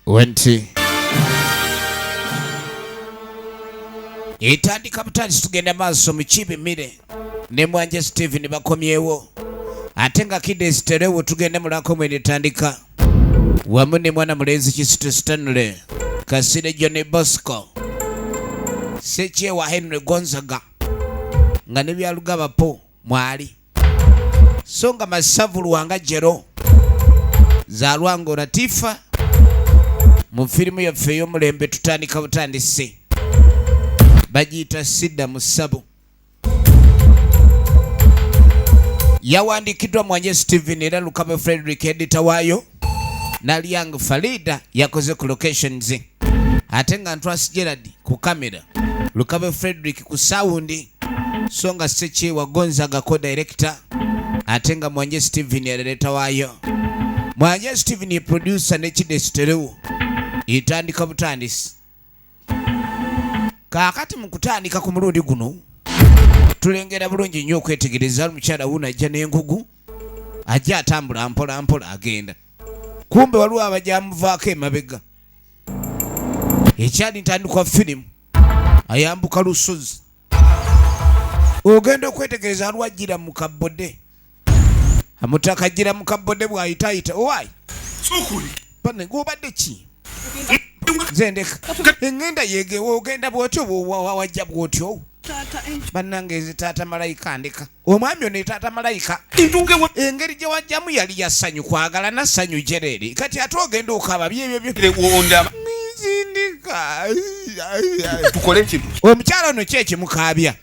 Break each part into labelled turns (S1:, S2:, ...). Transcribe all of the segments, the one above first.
S1: Wenti etandika butandisi tugenda maaso mukibe mire ne Mwanje Steven bakomyewo ate nga Kiddes terewo tugenda mulako mwene tandika wamu ne mwana mulenzi Kizito Stanley Kasire John Bosco Sekyewa Henry Gonzaga nga ne byalugaba po mwali songa Masavu Luwanga Jero za Lwango Latifa mu filimu yaffe y'omulembe tutandika butandisi bagiyita Sidda Musabu yawandikiddwa Mwanje Steven era Lukabe Frederick editor waayo na Liang Farida yakoze ku locations ate nga Ntwasi Gerard ku kamera Lukabe Frederick ku sound songa Sekyewa Gonzaga ko director ate nga Mwanje Steven editor waayo. Mwanje Steven ye producer ne Kiddes terewo itandika butandisi kakati mu kutandika ku mulundi guno tulengera bulungi nnyo okwetegereza omukyala wuno ajja n'engugu ajja atambula mpola mpola agenda kumbe waliwo abajamuvaako emabega ekyali ntandikwa firimu ayambuka lusozi ogenda okwetegereza lwajjira mu kabode amutaka ajjira mu kabode bw'ayitaayita owaayi
S2: sukuli
S1: bane ng'obadde ki zendeka engenda yegewe ogenda bwotyo wajja bwotyo bannange ezi taata malayika ndeka omwami ono taata malayika engeri gye wajjamu yali yasanyu kwagala na ssanyu jereri kati ate ogenda okaba byebyo
S2: tukole kintu
S1: omukyala ono kyekimukaabya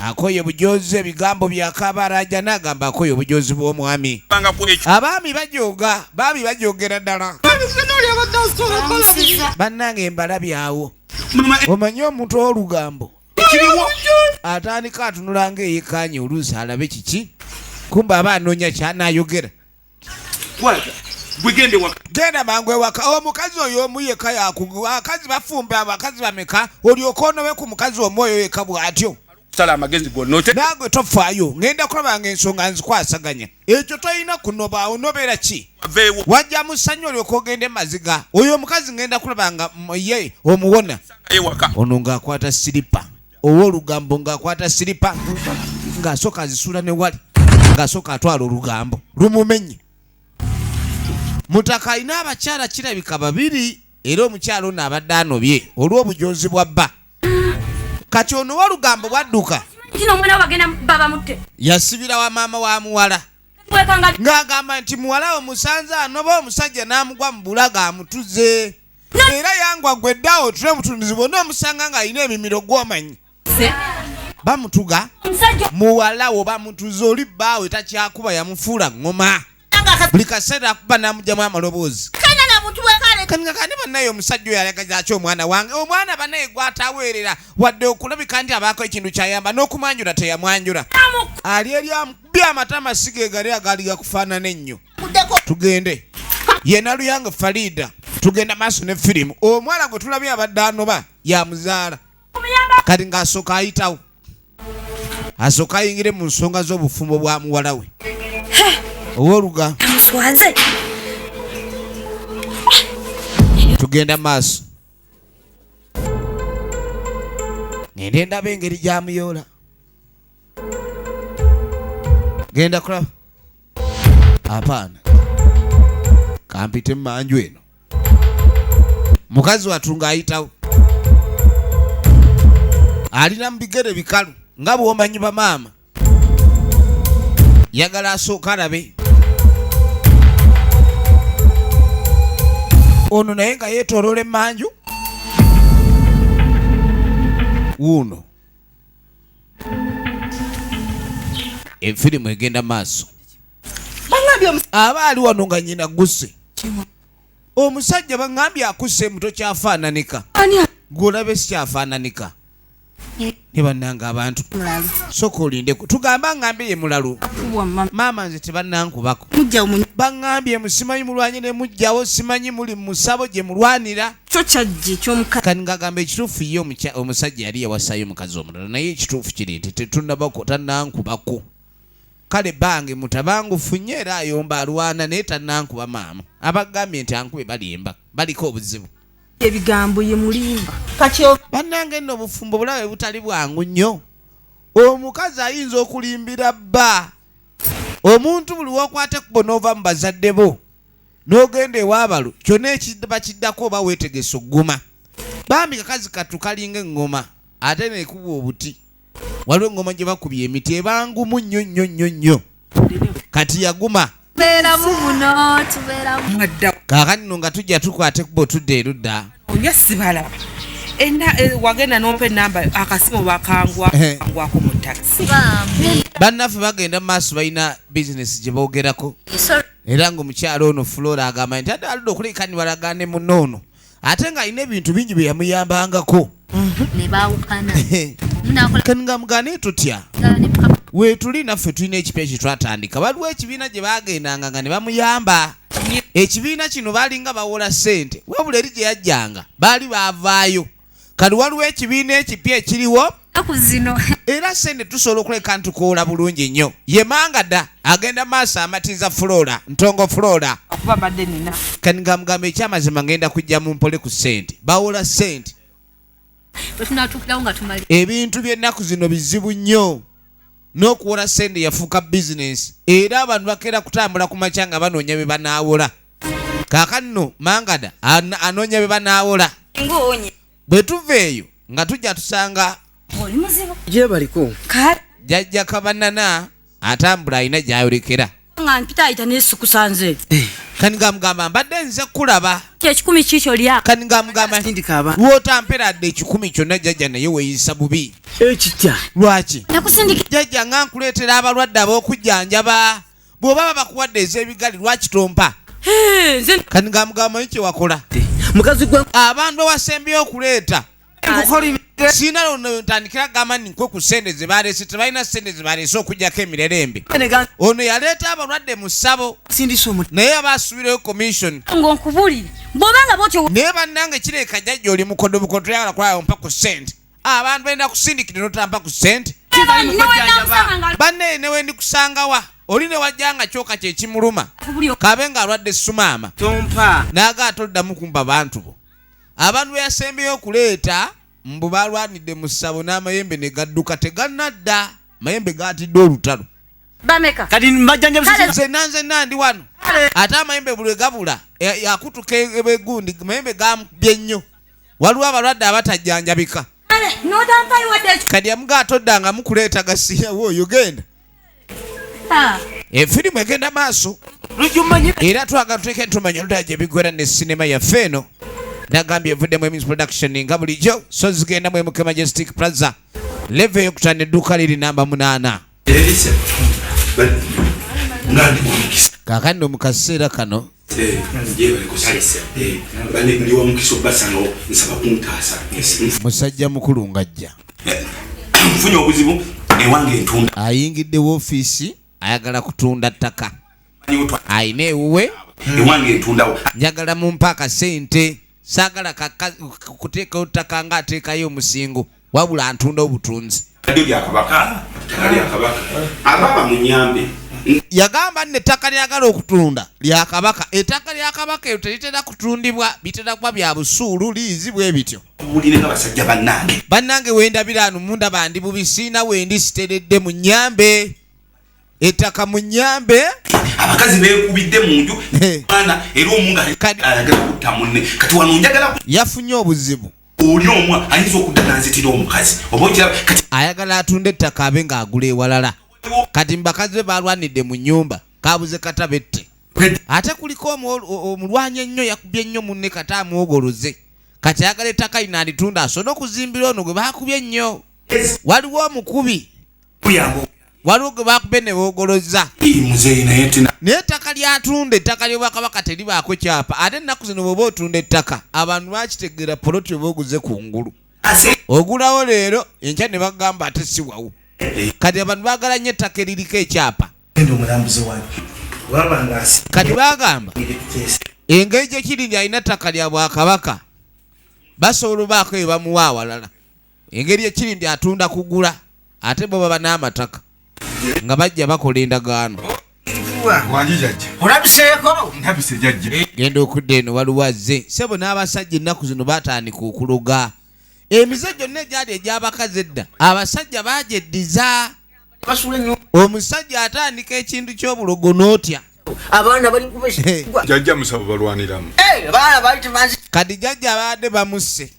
S1: akoye bujozi ebigambo byakabaraja n'agamba akoye obujozi bw'omwami abaami bajogera ddala bannange mbalabyawo omanyi omuntu olugambo atandika atunula ng'eyekanye oluusi alabe kiki kumbe aba anoonya kyanayogera genda mangu ewaka omukazi oyo omu yeka yakugwa akazi bafumbe abakazi bameka olyoka onobe ku mukazi omwoyo yeka bw'atyo
S2: sala amagezi gonote
S1: nagwe tofaayo ngenda kulaba ng'ensonga nzikwasaganya ekyo toyina kunoba onobera ki wajja mu ssanyu olyoka ogende maziga oyo omukazi ngenda kulaba nga ye omuwona ono ng'akwata siripa ow'olugambo ng'akwata siripa ng'asooka azisula ne wali ng'asooka atwala olugambo lumumenye mutaka alina abakyala kirabika babiri era omukyala ono abadde anobye olw'obujozi bwa bba kati ono w'olugambo bwadduka yasibira wa maama wa muwala ng'agamba nti muwala omusanze anoba omusajja n'amugwa mu bulaga amutuze era yangwa gweddawo tule mutunduzi bonna omusanga ng'alina emimiro gw'omanyi bamutuga muwala wo bamutuze oli bbaawe takyakuba yamufuula ngoma buli kaseera akuba n'amugyamu amaloboozi kani bannaye omusajja oyo alagazaki omwana wange omwana bannaye gwataweerera wadde okulabika nti abaako ekintu kyayamba n'okumwanjula teyamwanjula ali eri amubye amatama siga egali agali gakufaanana ennyo tugende yena Liang Farida tugenda maaso ne firimu omwana gwe tulabye abadde anoba yamuzaala kati ng'asooka ayitawo asooka ayingire mu nsonga z'obufumbo bwa muwala we ow'oluga tugenda maaso ngende ndaba engeri gyamuyoola genda kulaba apaana kampite mumanju eno mukazi watunga ayitawo alina mu bigere bikalu nga bw'omanyi bamaama yagala asooka alabe ono naye nga yeetooloola emmanju wuuno efirimu egenda maaso aba ali wano nga nyina gusse omusajja baŋŋambye akusse muto kyafaananika gw'olabe si kyafaananika ne bannanga abantu soka olindeku tugamba ŋŋambye ye mulalu maama nze tebannaankubako baŋŋambye musimanyi mulwanye ne mujjawo simanyi muli musabo gye mulwanira
S3: kyo kyajje ky'omukazi
S1: kani ngagamba ekituufu ye omusajja yali yawasayo omukazi omulala naye ekituufu kiri nti tetunnabako tannaankubako kale bange mutabangu funye era ayomba alwana naye tannankuba maama abagambye nti ankube balimba baliko obuzibu
S3: ebigambo ye mulimba
S1: bannange nno obufumbo bulabe butali bwangu nnyo omukazi ayinza okulimbira bba omuntu buli wokwate kubo n'ova mu bazadde bo n'ogenda ewaabalo kyonna ekiba kiddako oba weetegesa ogguma bambi kakazi katu kalinga eŋŋoma ate neekuba obuti waliwo eŋŋoma gye bakubye emiti ebangumu nnyo nnyo nnyo nnyo kati yaguma kaakati nno nga tujja tukwate kuba otudde erudda
S3: onya sibala wagenda nompa enamba akasimu bakangwako mu taxi
S1: bannaffe bagenda mu maaso balina bizinesi gye boogerako era ng'omukyalo ono Flora agamba nti adde aludde okulekanibalaga ne munno ono ate ng'alina ebintu bingi bye yamuyambangako nga mugane tutya weetuli naffe tulina ekipya kye twatandika waliwo ekibiina gye bagendanga nga ne bamuyamba ekibiina kino baalinga bawola ssente wabula eri gye yajjanga baali baavaayo kati waliwo ekibiina ekipya ekiriwo era ssente tusobola okuleka ntukoola bulungi nnyo ye Mangada agenda maaso amatiza Flora ntongo Flora kati nga mugamba ekyamazima ngenda kujja mu mpole ku ssente bawola ssente ebintu by'ennaku zino bizibu nnyo n'okuwola ssente yafuuka bizinesi era abantu bakeera kutambula ku makya nga banoonya bye banaawola kaakati nno Mangada anoonya bye banaawola bwe tuva eyo nga tujja tusanga
S4: gye baliko
S1: jjajja Kabanana atambula alina gy'ayolekera
S5: nga mpita ayita nesukusanze
S1: kani ngamugamba mbadde nze kulaba
S5: ekikumi kikyo lyako
S1: kani ngamugamba wootamperadde ekikumi kyonna jjajja naye weeyisa bubi
S4: ekitya
S1: lwaki
S5: nakusindika
S1: jjajja nga nkuleetera abalwadde ab'okujjanjaba bw'oba babakuwadde ez'ebigali lwaki tompa kani ngamugamba kye wakola
S4: mukazi gwe
S1: abantu bawasembeyo okuleeta siina lono ntandikira gamba nkwe ku ssente ze baleese tebalina ssente ze baleese okugjako emirerembe ono yaleeta abalwadde mu ssabo naye aba asubireyo commission
S5: ng'onkubulire bw'obanga bwotyo
S1: naye bannange kireeka jjajja oli mukodo bukodo toyagala kwalawo mpa ku ssente abantu balina kusindikira notampa ku ssente banne newe ndikusangawa oli ne wajjanga kyoka kyekimuluma kabe nga alwadde sumaama naaga atoluddamu kumpa bantu bo abantu be yasembeyo okuleeta mbu balwanidde mu ssabo n'amayembe ne gadduka tegannadda mayembe gaatidde olutalo
S4: kati mbajjanja
S1: zenna ndi wano ate amayembe buli gabula yakutuka ebegundi mayembe gamubye nnyo waliwo abalwadde abatajjanjabika kati yamuga atoddanga mukuleeta gasiyawo oyo genda efirimu egenda maaso era twagala tuteeke ntumanya oludala gye bigwera ne sinema yaffe eno nagambye evuddemu emis production nga bulijjo so zigenda mwemuke Majestic Plaza leve eyokutana edduuka liri namba 8 kakandi mu kaseera kano musajja mukulu ng'ajja
S2: nfunye obuzibu ewange entunda
S1: ayingidde woofiisi ayagala kutunda ttaka ayina ewuwe
S2: ewange entundawo
S1: njagala mumpa akasente saagala kuteekayo ttaka nga ateekayo omusingo wabula antunda obutunzi
S2: adyo lyakabaka lyakabaka ababa munyambe
S1: yagamba nne ettaka lyagala okutunda lya kabaka ettaka lya kabaka eyo teritera kutundibwa bitera kuba bya busuulu liizi bwe bityo
S2: bulirenga basajja
S1: bannange wendabira ano munda bandi bubisiina wendi siteredde mu nnyambe ettaka mu nnyambe
S2: abakazi beekubidde mu nju mwana era omunga ayagala kutta munne kati wano njagala
S1: yafunye obuzibu
S2: oli omwa ayinza okudda nanzitira omukazi oba okiraba kati
S1: ayagala atunda ettaka abe ng'agula ewalala kati mbakazi be balwanidde mu nnyumba kabuze katabette ate kuliko omulwanyi ennyo yakubye ennyo munne kati amwogoloze kati ayagala ettaka lino alitunda asobole okuzimbira ono gwe baakubye ennyo waliwo omukubi waliwo gwe baakubye ne boogoloza naye ettaka lyatunda ettaka ly'obwakabaka teribaako kyapa ate ennaku zino bw'oba otunda ettaka abantu bakitegeera poloti oba oguze ku ngulu ogulawo leero enkya ne bagamba ate si wawu kati abantu baagala nnyo ettaka eririko ekyapa kati bagamba engeri gye kiri nti alina ttaka lya bwakabaka basobola obaako bye bamuwa awalala engeri ekiri nti atunda kugula ate bo baba n'amataka nga bajja bakola endagaano.
S4: Olabiseeko?
S2: Ndabise jajja.
S1: Genda okudda eno waliwo azze. Ssebo n'abasajja ennaku zino baatandika okuloga. Emize gyonna egyali egy'abakazi edda abasajja bagyeddiza. Omusajja atandika ekintu ky'obulogo n'otya.
S4: Abaana bali kubesibwa.
S2: Jajja musabo balwaniramu.
S4: Abaana bali tebanzi.
S1: Kati jjajja abadde bamusse.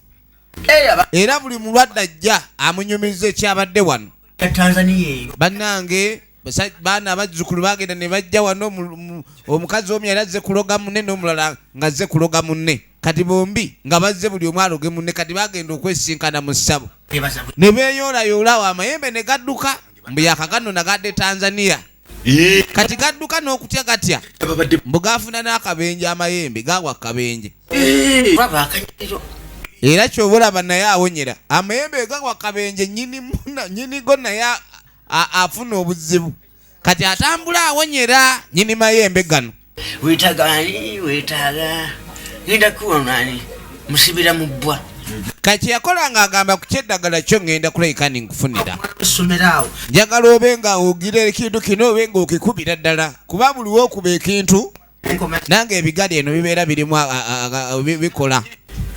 S1: Era buli mulwadde ajja amunyumiza ekyabadde wano.
S4: Tanzania eyo.
S1: Bannange baana abazzukulu bagenda ne bajja wano omukazi omu yali azze kuloga munne n'omulala ng'azze kuloga munne. Kati bombi nga bazze buli omu aloge munne kati bagenda okwesinkana mu ssabo. Ne beeyoolayoola amayembe ne gadduka. Mbu yakagano nagadde Tanzania. Kati gadduka n'okutya gatya. Mbu gaafuna n'akabenje amayembe gaagwa akabenje. Era ky'obalaba naye awonyera. Amayembe gaagwa akabenje nnyini go naye afuna obuzibu. Kati atambula awonyera nnyini mayembe gano.
S4: Weetaaga. Ngenda kuwonani. Musibira mu bbwa.
S1: Kati yakola ng'agamba ku kyeddagala kyo ngenda kulayika ninkufunira.
S4: Essomeraawo.
S1: Njagala obe nga ogira ekintu kino obe ng'okikubira ddala. Kuba buli w'okuba ekintu nange ebigali eno bibeera birimu bikola.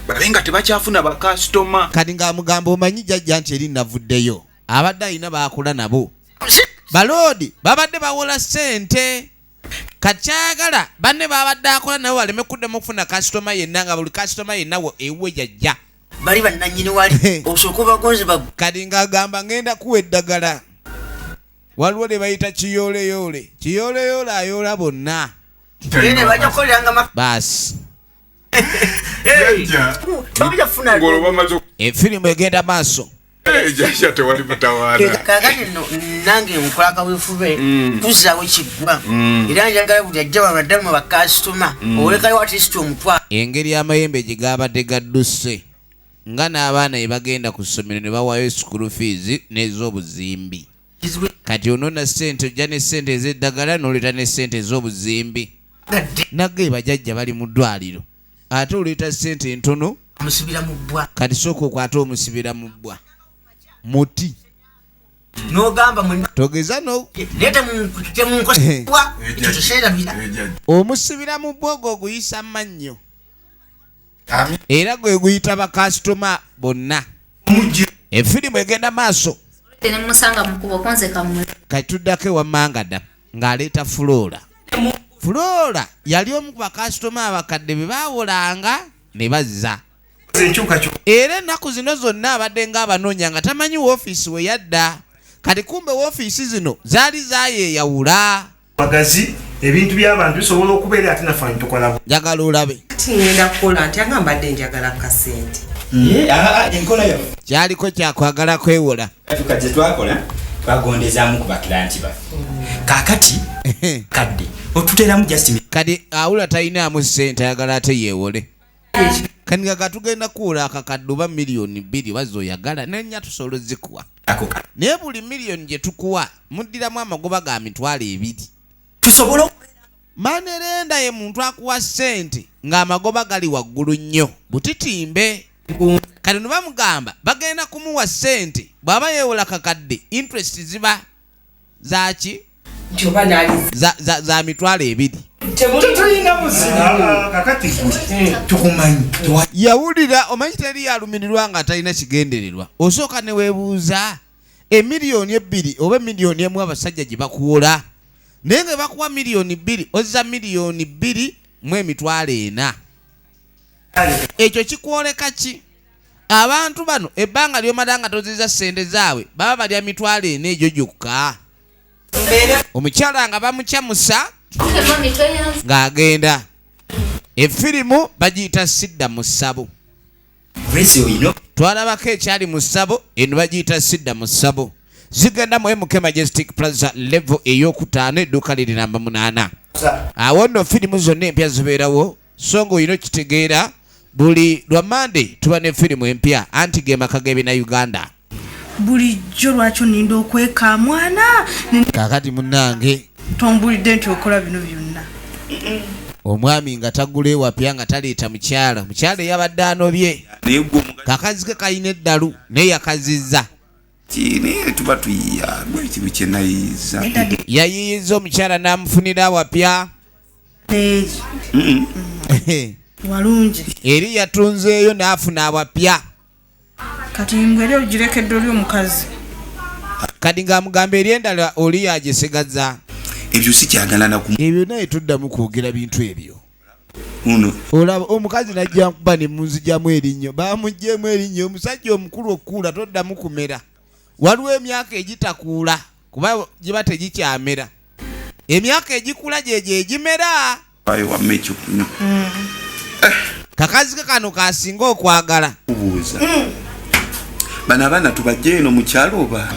S2: Babe nga tebakyafuna bakasitoma.
S1: Kati ng'amugamba omanyi jjajja nti eri navuddeyo. Abadde alina baakola nabo. Baloodi babadde bawola ssente. Kati kyayagala banne babadde akola nabo baleme kuddemu okufuna kasitoma yenna nga buli kasitoma yenna ewuwe jajja.
S4: Bali bannannyini wali osooka obagonze bago.
S1: Kati ng'agamba ngenda kuwa eddagala. Waliwo ne bayita kiyooleyoole. Kiyooleyoole ayoola bonna.
S4: Ne bajja kukoleranga
S1: baasi.
S4: Tobajja kufuna.
S1: Efirimu egenda maaso.
S2: Jajja tewali mutawaana.
S4: Kaakati nno nange nkola kaweefube tuzzaawo ekiggwa. Era njagala buli ajja baddamu bakasitoma olekayo atisiti omutwa.
S1: Engeri y'amayembe gye gaabadde gadduse nga n'abaana bye bagenda ku ssomero ne bawaayo school fees n'ez'obuzimbi. Kati onona ssente ojja ne ssente ez'eddagala n'oleeta ne ssente ez'obuzimbi. Nagge bajjajja bali mu ddwaliro ate oleeta ssente entono
S4: amusibira mu bbwa.
S1: Kati sooka okwate omusibira mu bbwa. Muti
S4: n'ogamba
S1: togeza
S4: temunkosebwa tetuseerabira.
S1: Omusibira mu bbwa ogwo oguyisa mannyo. Era gwe guyita bakasitoma bonna. Efirimu egenda maaso. Kati tuddako ewa Mangada ng'aleeta Flora. Flora yali omu ku bakasitoma abakadde be baawolanga ne bazza. Era ennaku zino zonna abadde ng'abanoonya nga tamanyi woofiisi we yadda. Kati kumbe woofiisi zino zaali zaayeeyawula.
S6: Magazi ebintu by'abantu bisobola okubeera ate naffe tukola.
S1: Njagala olabe.
S3: Ngenda kukola nti agambadde njagala kasente.
S7: Enkola yo
S1: Kyaliko kyakwagala kwewola.
S7: tukajja twakola twagondezaamu ku bakiranti baffe. Kaakati kadde otuteeramu just
S1: Kati awula talinaamu ssente ayagala ate yeewole. Kati nga katugenda kuwula akakadde oba miliyoni 2 wazza oyagala nenya tusobola zikuwa. Naye buli miliyoni gye tukuwa muddiramu amagoba ga mitwalo 2.
S7: tusobola
S1: Manerenda ye muntu akuwa ssente ng'amagoba gali waggulu nnyo butitimbe. Kati ne bamugamba bagenda kumuwa ssente bw'aba yeewola kakadde interest ziba zaki za mitwalo 2.
S6: Tetulina buzima. Kakati tukumanyi.
S1: Yawulira omanyi teri yalumirirwa nga talina kigendererwa. Osooka ne weebuuza emiliyoni 2 oba miliyoni 1 abasajja gye bakuwola. Naye nga bakuwa miliyoni 2 ozza miliyoni 2 mu emitwalo 4. Ekyo kikwoleka ki? Abantu bano ebbanga ly'omala nga tozizza ssente zaabwe baba balya mitwalo 4 egyo gyokka. Omukyala nga bamukyamusa ng'agenda. Efirimu bagiyita Sidda mu ssabo. Twalabako ekyali mu ssabo eno bagiyita Sidda mu ssabo. Zigenda mu MK Majestic Plaza level ey'okutaano edduuka liri namba 8. Awo nno firimu zonna empya zibeerawo so ng'olina okitegeera buli lwa Monday tuba ne firimu empya anti ge maka g'ebina Uganda.
S8: Bulijjo lwaki oninda okweka mwana?
S1: Kaakati munnange
S8: Tombulidde nti okola bino byonna.
S1: Omwami nga taggula ewapya nga taleeta mukyala eyabadde anobye. Kakazi ke kalina eddalu naye yakazizza.
S2: Naye tuba tuyiya ekintu kye nayiza.
S1: Yayiyiza omukyala n'amufunira wapya.
S8: walungi
S1: Eri yatunzeeyo n'afuna awapya.
S8: kati ngweri ogirekedde oli omukazi
S1: Kati ng'amugamba eri endala oli yagisigaza.
S2: Ebyo si kyagala na kumu.
S1: Ebyo naye tuddamu kwogera bintu ebyo. Olaba omukazi najja nkuba ne munzijamu erinnyo. Bamuggyemu erinnyo omusajja omukulu okuula toddamu kumera. Waliwo emyaka egitakuula kuba giba tegikyamera. Emyaka egikula gyegyo egimera.
S2: Ayo wamme ekyokunywa.
S1: Kakazi ke kano kasinga okwagala.
S2: Kubuuza. Bano abaana tubajje eno mu kyalo oba?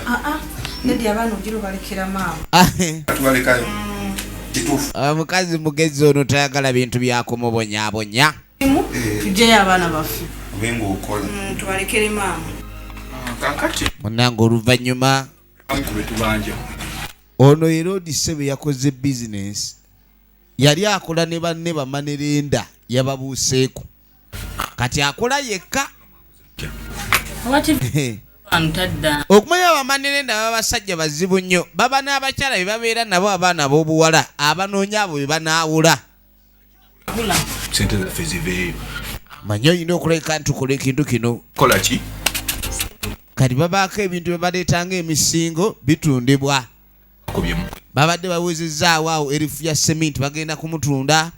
S8: neddi abaana ogiro balekera maama
S2: Tubalekayo. Kituufu.
S1: Omukazi mugezi ono tayagala bintu byakumubonyaabonya.
S8: tujjeyo abaana baffe
S2: Obenga okola.
S8: tubalekere maama
S2: Kakati.
S1: Munnange oluvannyuma
S2: Ankube tubanja.
S1: ono era odise bwe yakoze bizinesi yali akola ne banne bamanerenda yababuuseeko kati akola yekka. Okumanya abamanerenda baba basajja bazibu nnyo baba n'abakyala be babeera nabo abaana ab'obuwala abanoonya abo be banaawula.
S2: Sente zaffe ziveeyo.
S1: Manyi olina okuleka ntukola ekintu kino.
S2: Kola ki?
S1: Kati babaako ebintu bye baleetanga emisingo bitundibwa. Babadde bawezezaawo awo erifu ya seminti bagenda kumutunda.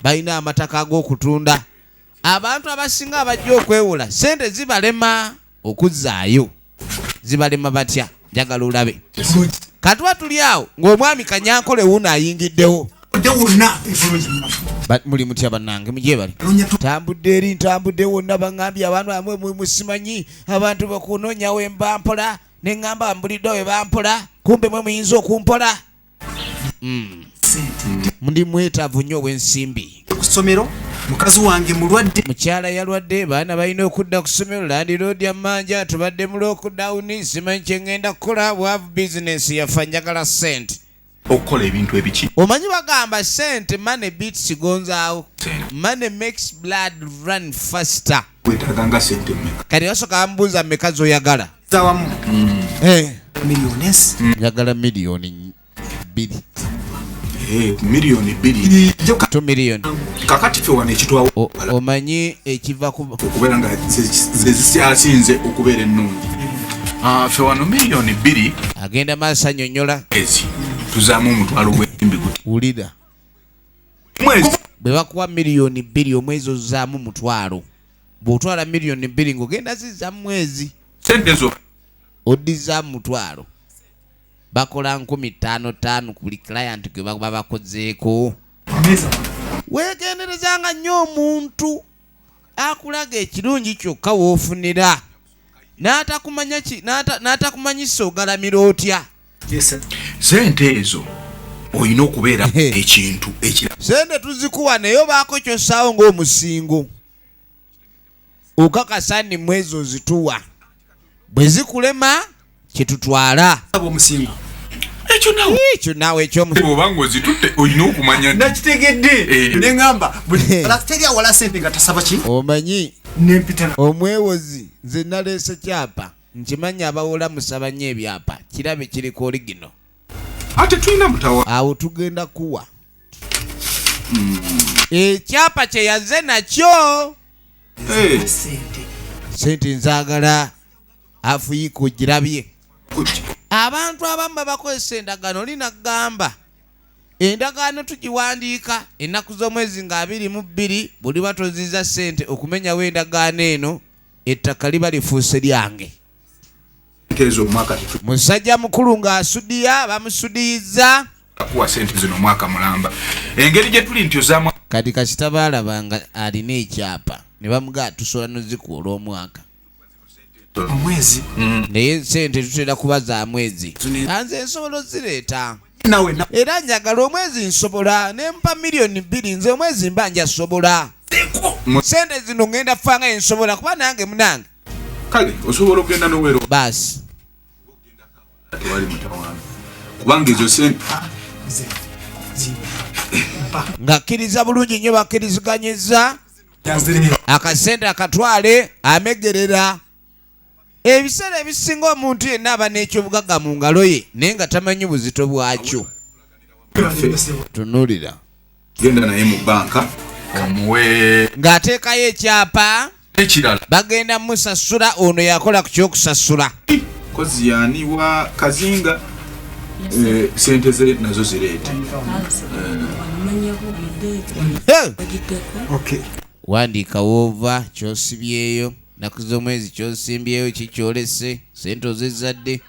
S1: Balina amataka ag'okutunda. Abantu abasinga abajja okwewola sente zibalema okuzzaayo. Zibalema batya njagala olabe. Katuba tuli awo ng'omwami Kanyankole wuuno ayingiddewo. Muli mutya bannange mujye bali. Tambudde eri ntambudde wonna baŋŋambye abantu bamwe musimanyi abantu bakunoonyawo embampola ne ŋŋamba mbuliddewo we bampola kumbe mwe muyinza okumpola. Ndi mwetaavu nnyo ow'ensimbi.
S9: Ku ssomero mukazi wange mulwadde.
S1: Mukyala yalwadde baana balina okudda ku ssomero landiroodi amanja tubadde mu lockdown simanyi kye ŋŋenda kukola bwavu bizinesi yafa njagala ssente.
S2: Okukola ebintu ebiki?
S1: Omanyi bagamba sente money beats gonzaawo. Money makes blood run faster.
S2: Wetaganga sente mmeka?
S1: Kati basooka bamubuuza mmeka z'oyagala.
S9: Zawamu.
S1: Milliones. Njagala miliyoni 2.
S2: Miliyoni 2.
S1: 2 miliyoni.
S2: Kakati ffe wano ekitwawo.
S1: Omanyi ekiva ku
S2: okubeera nga zezikyasinze okubeera ennungi. Ffe wano miliyoni 2.
S1: Agenda maaso annyonnyola.
S2: Ezi tuzaamu omutwalo gw'ensimbi guti.
S1: Wulira.
S2: Mwezi.
S1: Bwe bakuwa miliyoni 2 omwezi ozaamu mutwalo. Bw'otwala miliyoni 2 ng'ogenda zizaamu mwezi.
S2: Sente zo.
S1: Oddizaamu mutwalo. Bakola 5,500 ku buli client gwe baba bakozeeko. Weegenderezanga nnyo omuntu akulaga ekirungi kyokka w'ofunira n'atakumanyisa ogalamira otya.
S2: Sente ezo olina okubeera ekintu ekira.
S1: Sente tuzikuwa naye obaako ky'ossaawo ng'omusingo. Okakasa nti mwezi ozituwa. Bwe zikulema kitutwala.
S9: Omusingo.
S2: Ekyo
S1: naawe ekyomusingo.
S2: Oba ng'ozitutte olina okumanya.
S9: Nakitegedde. Ne ŋŋamba teri awala sente nga tasaba ki?
S1: Omanyi
S9: nempita
S1: omwewozi nze naleese kyapa nkimanyi abawola musaba nnyo ebyapa kirabe kiriko oligino.
S2: Ate tulina mutawa.
S1: Awo tugenda kuwa. Ekyapa kye yaze nakyo. Sente nzaagala afuyiika ogirabye. Abantu abamu bakozesa endagaano linagamba endagaano tugiwandiika ennaku z'omwezi nga 22 buli batoziza sente okumenyawo endagaano eno ettaka liba lifuuse lyange. Musajja mukulu ng'asudiya bamusudiyiza
S2: akuwa sente zino mwaka mulamba. Engeri gye tuli nti ozaamu
S1: kati kasita baalaba nga alina ekyapa ne bamugaa tusobola nozikuwa olw'omwaka.
S9: Omwezi.
S1: Naye sente tutera kuba za mwezi. Nze nsobola ozireeta. Era njagala omwezi nsobola nempa miliyoni 2 nze omwezi mba njasobola. Sente zino ngenda fanga ensobola kuba nange munange.
S2: Kale osobola okugenda n'owero.
S1: Basi.
S2: Tewali mutawaana. Kubanga ezo sente
S1: ng'akkiriza bulungi nnyo bakkiriziganyizza akasente akatwale amegerera. ebiseera ebisinga omuntu yenna aba n'ekyobugagga mu ngalo ye naye nga tamanyi buzito bwakyo. Tunuulira
S9: genda naye mu banka omuwe
S1: ng'ateekayo ekyapa
S9: ekirala
S1: bagenda musasula ono yakola ku kyokusasula
S9: kozi yaniwa kazinga sente ze nazo zireete.
S1: Wandiika woova kyosibyeyo naku z'omwezi kyosimbyeyo kikyolese sente ozizadde.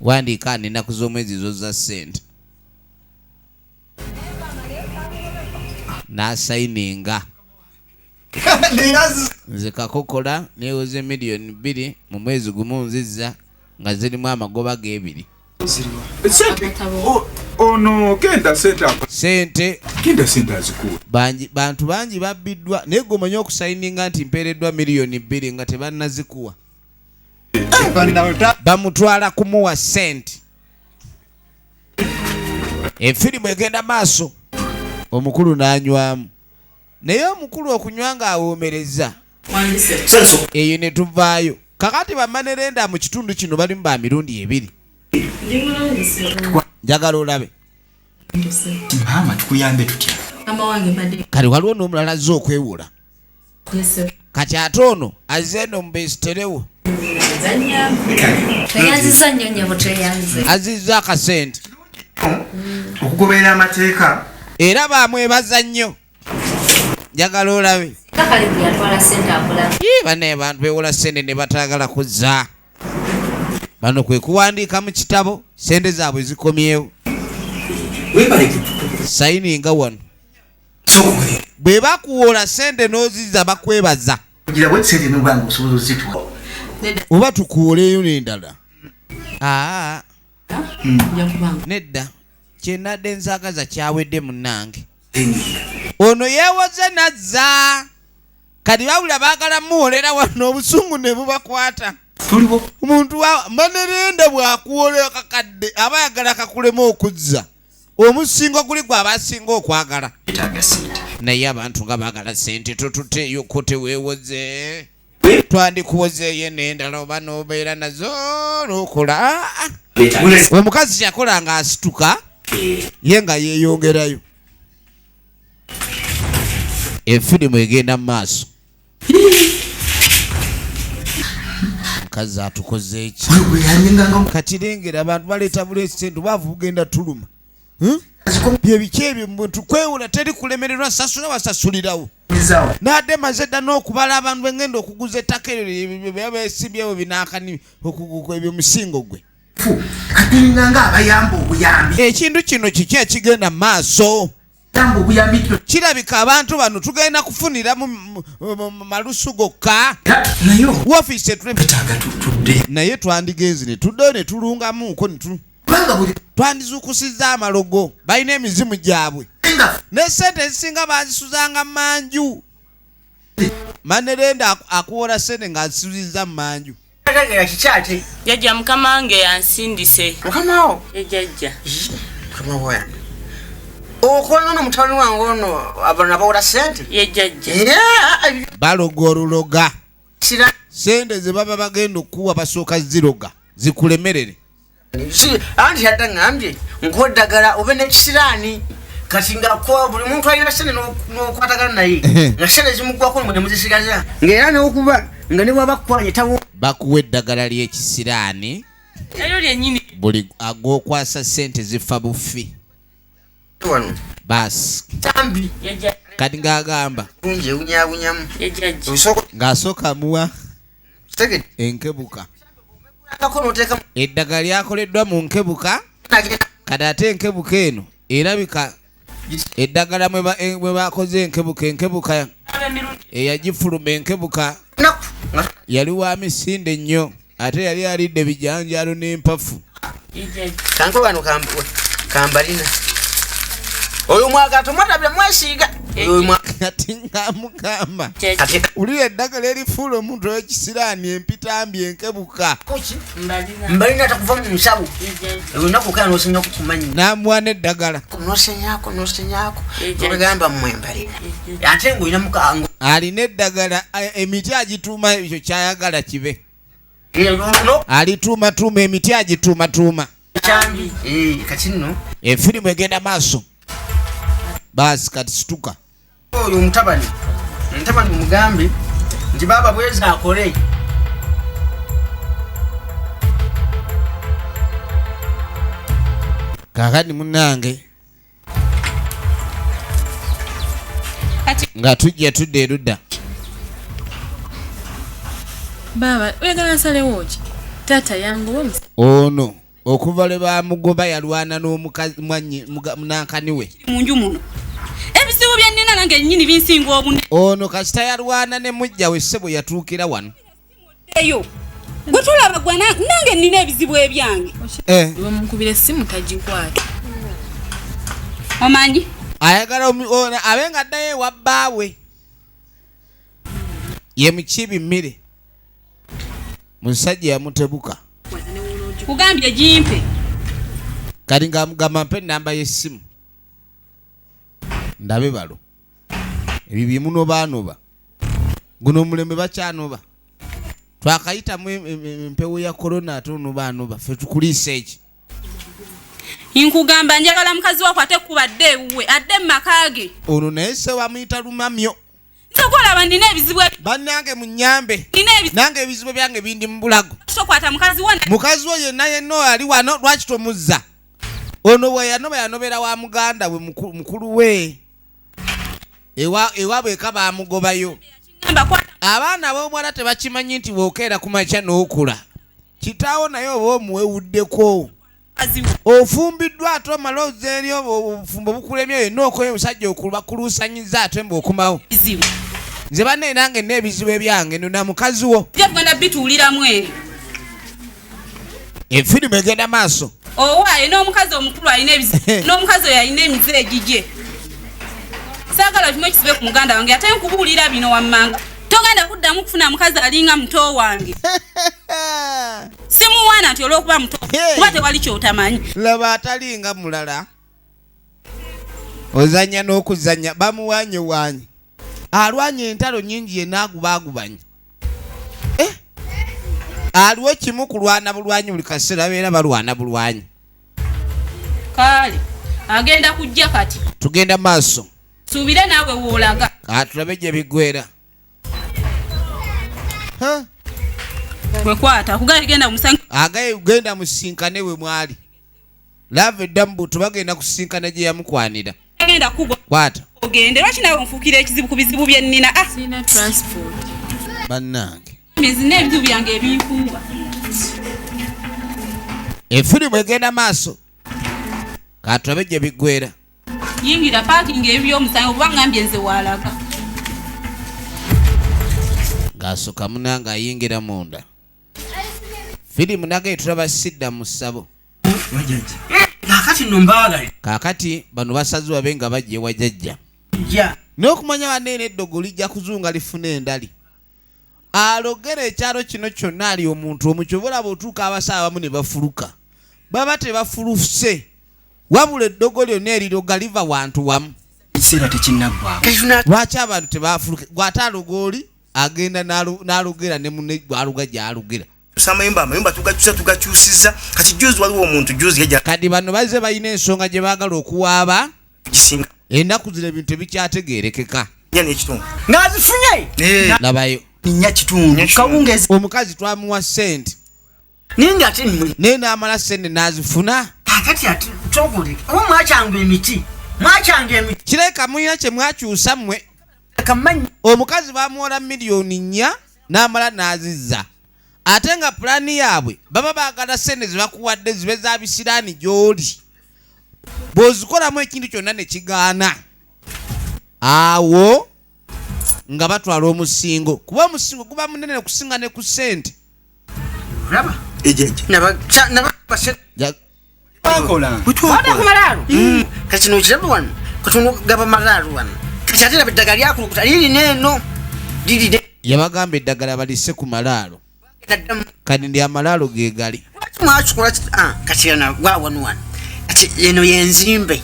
S1: Wandiika n'ennaku z'omwezi zoza sente n'asayininga. Nze Kakokola neewoze miliyoni 2 mu mwezi gumu nzizza nga zirimu amagoba g'ebiri.
S9: Ono genda
S1: sente
S9: azikuwa.
S1: Bantu bangi babbiddwa naye gwe omanyi okusayininga nti mpeereddwa miliyoni 2 nga tebannazikuwa. Bamutwala kumuwa sente. Efirimu egenda maaso omukulu n'anywamu naye omukulu okunywa ng'awoomereza eyo ne tuvaayo. Kakati bamanerenda mu kitundu kino balimu ba mirundi 2. Njagala olabe
S7: Mama tukuyambe tutya.
S1: kati waliwo n'omulala azze okwewula kati ate ono azze eno mu besiterewo azizza akasente
S6: okugoberera amateeka
S1: era bamwebaza nnyo. Njagala olabe banaye bantu bewola sente ne bataagala kuzza. Bano kwe kuwandiika mu kitabo sente zaabwe zikomyewo. Sayininga wano bwe bakuwola sente n'ozizza bakwebaza. Oba tukuwoleeyo n'endala. Nedda kyenadde nzagaza kyawedde munnange. Ono yeewoze nazza kati bawula baagala muwolera wano obusungu ne bubakwata. Omuntu Manerenda bw'akuwola kakadde aba ayagala kakulema okuzza. Omusingo guli gwe aba asinga okwagala. Naye abantu nga baagala sente totuteeyo ko teweewoze. Twandikuwozeeyo n'endala oba n'obeera nazo n'okola. Omukazi yakola nga asituka ye nga yeeyongerayo. Efirimu egenda mu maaso. Mukazi atukoze eki kati lengera abantu baleeta bulesente baavu bugenda tuluma. Byebiki ebyo tukwewola teri kulemererwa sasula wasasulirawo. Nadde maze dda n'okubala abantu bengenda okuguza ettaka eryo beesimbyewo binaakani ebyo musingo gwe. Ekintu kino kiki ekigenda mu maaso? Kirabika abantu bano tugenda kufunira mu malusu gokka. Woofiisi naye twandigenzi ne tuddeyo ne tulungamuko twandizuukusizza amalogo. Balina emizimu gyabwe ne sente ezisinga bazisuzanga mu manju. Manerenda akuwola sente ng'azisuzizza mu manju.
S10: Jajja mukama wange yansindise.
S4: Mukamawo?
S10: Jajja.
S4: Mukamawo yange. Okola no mutawali wange ono abana bawola sente?
S10: Ye jajja.
S1: Baloga oluloga. Sente ze baba bagenda okuwa basooka ziroga zikulemerere.
S4: Anti yadda ngambye nkoddagala obe n'ekisiraani kati nga ko buli muntu alina sente n'okwatagana naye nga sente zimuggwako ne muzisigaza ng'era n'okuba nga ne bwaba kukwanye tawo
S1: bakuwa eddagala ly'ekisiraani
S10: eryo lyennyini
S1: buli ag'okwasa sente zifa bufi basi kati ng'agamba ng'asooka muwa enkebuka eddagala lyakoleddwa mu nkebuka kati ate enkebuka eno erabika eddagala mwe bakoze enkebuka eyagifuluma enkebuka yali wa misinde nnyo ate yali alidde bijanjalo n'empafu.
S4: Kanko bano kambalina oyo mwagala tomwatabira mwesiiga
S1: kati ngamugamba ulira eddagala erifuula omuntu ow'ekisiraani empitambi enkebuka
S4: mbalina takuva mu nsawo olunaku kana nosenya kukumanyi
S1: namuwa n'eddagala
S4: nosenyako ogamba mmwe mbalina ate ng'olina mukango
S1: alina eddagala emiti agituuma ekyo kyayagala kibe alituumatuuma emiti agituumatuuma
S4: kati nno
S1: efirimu egenda maaso baasi kati situka
S4: oyo omutabani mugambe nti baba bwezi akole
S1: kakati munange nga tujja tudde erudda
S10: baba oyagala nsalewo ki taata yangu
S1: ono okuva lwe bamugoba yalwana n'omukazi munankani we
S5: munju muno ebizibu byennina nange nnyini binsinga obune
S1: ono kasita yalwana ne mujja we ssebo yatuukira wano
S5: eyo gwe tulaba gwe nange nnina ebizibu ebyange
S10: wemukubira essimu tagikwata
S5: omanyi
S1: ayagala abe nga addayo ewa bbaawe ye mukibi mmere musajja yamutebuka
S5: kugambye gimpe
S1: kati ngamugamba mpe enamba y'essimu ndabe balo ebyo byemunobaanoba guno omulembe bakyanoba twakayitamu empewo ya korona ate onobaanoba ffe tukuliisa eki
S5: nkugamba njagala mukazi wako ate kubadde ewuwe adde mu maka ge
S1: ono naye se wamuyita lumamyo
S5: nsokolaba nina ebizibu
S1: bannange munyambe nange ebizibu byange bindi mu bulago
S5: sokwata mukazi
S1: wo yenna ali wano lwaki tomuzza ono bwe yanobera wa muganda we mukulu we ewa bweka bamugobayo abaana b'omuwala tebakimanyi nti bwokeera ku makya n'okula kitaawo naye oba omuwewuddeko ofumbiddwa ate omala ozza eri obufumbo bukulemye yenna okoye omusajja okubakuluusanyiza ate mbw'okomawo nze banne nange n'ebizibu ebyange nona mukazi wo
S5: byagenda bituuliramu eyo
S1: efirimu egenda maaso
S5: owaaye n'omukazi omukulu alina ebizibu n'omukazi oyo alina emize egigye saagala kimu ekisibe ku muganda wange ate nkubuulira bino wammanga togenda kuddamu kufuna mukazi alinga muto wange simuwaana nti olw'okuba muto kuba tewali kyotamanyi
S1: laba atalinga mulala ozanya n'okuzanya bamuwanyewanyi alwanye entalo nyingi yenaagubaagubanye aliwo kimu kulwana bulwanyi buli kaseera beera balwana bulwanyi
S5: kaali agenda kujja kati
S1: tugenda maaso
S5: suubire naawe woolaga
S1: katulabe gye biggwera
S5: wekwata kugali genda musangi
S1: agaye genda musinkane we mwali lava eddamu buto bagenda kusinkana gye yamukwanira
S5: agenda kugwa
S1: kwata
S5: ogende lwaki nawe nfuukira ekizibu ku bizibu bye nnina
S10: sina transport
S1: bannange
S5: zina ebizibu byange ebinfuuba
S1: efirimu egenda maaso katulabe gye biggwera
S5: yingira paakingi ebyomusango kuba ngambye nze waalaga
S1: ng'asooka munanga ayingira munda firimu nage tulaba sidda mu ssabo
S4: kakati nombaagale
S1: kaakati bano basazi babe nga bajja ewa jjajja n'okumanya banene eddogo lijja kuzunga lifuna endali alogera ekyalo kino kyonna ali omuntu omukyobula bw'otuuka abasawo abamu ne bafuluka baba tebafuluse wabula eddogo lyonna eriroga liva wantu wamu
S7: ekiseera tekinnaggwako
S1: lwaki abantu tebafuluke gw'ate alogooli agenda n'alugera ne munne gwaluga gy'alugera
S6: amayumba tugakyusiza kati juzi waliwo omuntu juzi yajja
S1: kadi bano bazze balina ensonga gye baagala okuwaaba ennaku zino ebintu ebikyategeerekeka
S4: ng'azifunye
S1: labayo
S7: nya kitundu kawungezi
S1: omukazi twamuwa ssente
S4: ninga ate
S1: naye n'amala ssente n'azifuna
S4: kakati ati togule oba mwakyanga emiti
S1: kireka muyina kye mwakyusa mmwe
S4: kamanyi
S1: omukazi bamuwola miliyoni 4 n'amala n'azizza ate nga pulaani yaabwe baba baagala ssente zebakuwadde zibe za bisiraani gy'oli bw'ozikolamu ekintu kyonna ne kigaana awo nga batwala omusingo kuba omusingo guba munene okusinga ne ku ssente
S4: raba
S6: ejeje
S4: wade ku malaalo kati nokiraba wano katunu gaba malaalo wano kati ate laba eddagala lyakulukuta liri neeno liri
S1: yabagamba eddagala balise ku malaalo kati ndi amalaalo ge gali
S4: mwakikola kati yana gwawanuwano kati eno yenzimbe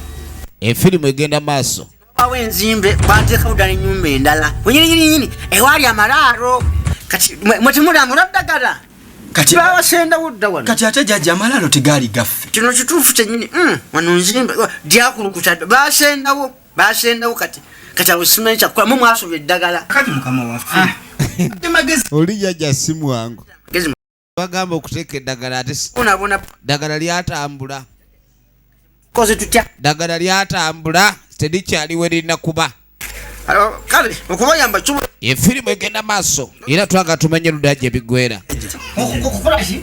S1: efirimu egenda maaso
S4: awo enzimbe bateeka budala ennyumba endala wenyininyini ewali amalaalo kati mwetimulamu ddagala kati bawasenda wudda wano
S7: kati ate jajja amalaalo tegaali gaffe
S4: kino kituufu kyennyini wano nzimbe lyakulukuta basendawo kati awo simanyi kyakukola mu mwasobya eddagala
S7: kati mukama waffe
S1: oli jajja si mwangu bagamba okuteeka eddagala ate ddagala lyatambula
S4: koze tutya
S1: ddagala lyatambula terikyaliwe lirina kuba
S4: kale okubayamba
S1: efirimu egenda maaso era twaga tumanye ludda gye bigwera
S4: okukolaki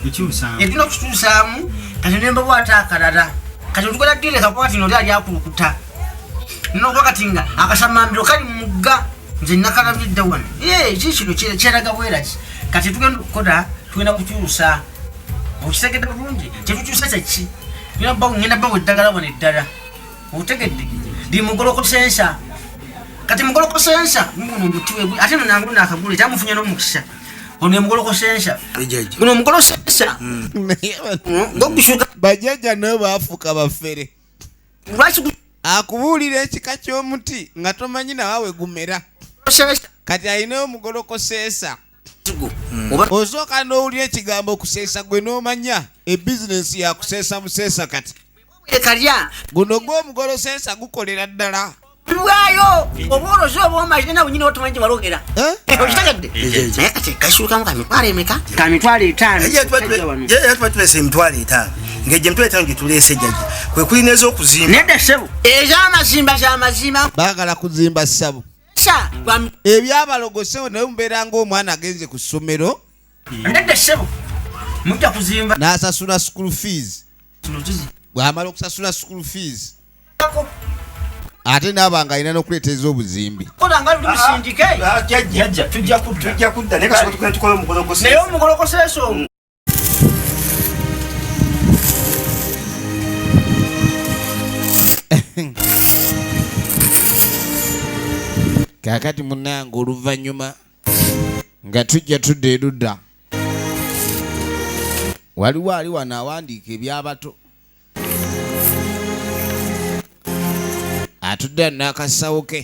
S4: etulina okutuusaamu kati nemba bwate akalala kati otukola ddiire kakwati no lyali akulukuta nokuba kati nga akasamambiro kali mugga nze nakalabye dda wano kikino kyeraga bweraki kati tugenda okukola tugenda kukyusa okitegedde bulungi kyetukyusa kyaki ngenda bawo eddagala wano eddala otegedde ndi mugolokosensa kati mugolokosensa guno omutiwe ate no nangu nakagula ekyamufunye n'omukisa ono emugolokosensa guno omugolosensa gogushuka
S1: bajjajja nabo baafuuka bafere
S4: lwaki
S1: akubuulira ekika ky'omuti nga tomanyi nawawe gumera kati alinayo omugolokoseesa osooka n'owulira ekigambo okuseesa gwe n'omanya ebizinensi yakuseesa buseesa kati
S4: kalya
S1: guno gw'omugoloseesa gukolera ddala
S4: lwayo oba oloze oba omalire nawe nyina otumanyi gyebalogera okitegedde naye kati kashukamu kamitwalo emeka kamitwalo 5
S6: yatuba tulese emitwalo 5 ng'egye emitwalo 5 gyetuleese jjajja kwe kuli n'ez'okuzimba
S4: nedda ssebo ez'amazimba
S1: baagala kuzimba ssabo ebyabalogosewo naye mubeera ng'omwana agenze ku ssomero
S4: nedda ssebo mujja kuzimba
S1: n'asasula school fees bw'amala okusasula school fees ate naabanga alina n'okuleeteza obuzimbi
S4: kolanga luli musindike
S6: jjajja tujja kudda naye kasobola tugenda tukola omugolokoseesa
S4: naye omugolokoseesa omu
S1: kaakati munnange oluvannyuma nga tujja tudda erudda waliwo ali wano awandiika eby'abato atudde n'akasawo ke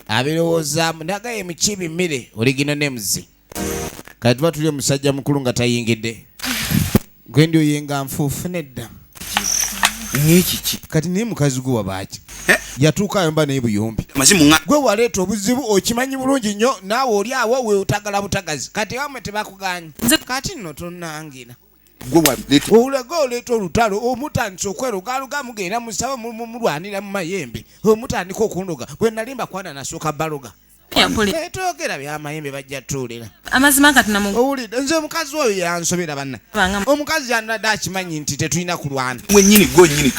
S1: abirowoozaamu nagaye emikibi mmere oligino nemuzi kati tuba tuli omusajja mukulu nga tayingidde gwe ndi oyenga nfuufu nedda
S2: n'ekiki
S1: kati naye mukazi gwe wabaaki yatuukayo mba naye buyombi
S2: mazimu
S1: gwe waleeta obuzibu okimanyi bulungi nnyo naawe oli awo weotagala butagazi kati wamwe tebakuganye kati nno tonnangira olega oleeta olutalo omutandisa okwerogaluga mugenda musaba mulwanira mu mayembe omutandika okundoga bwe nalimba kwana nasooka baloga etogera byamayembe bajja tuulira
S10: amazima kati
S1: owulidde nze omukazi oyo yansobera banna omukazi yanadde akimanyi nti tetulina kulwana
S2: wenyini gonyini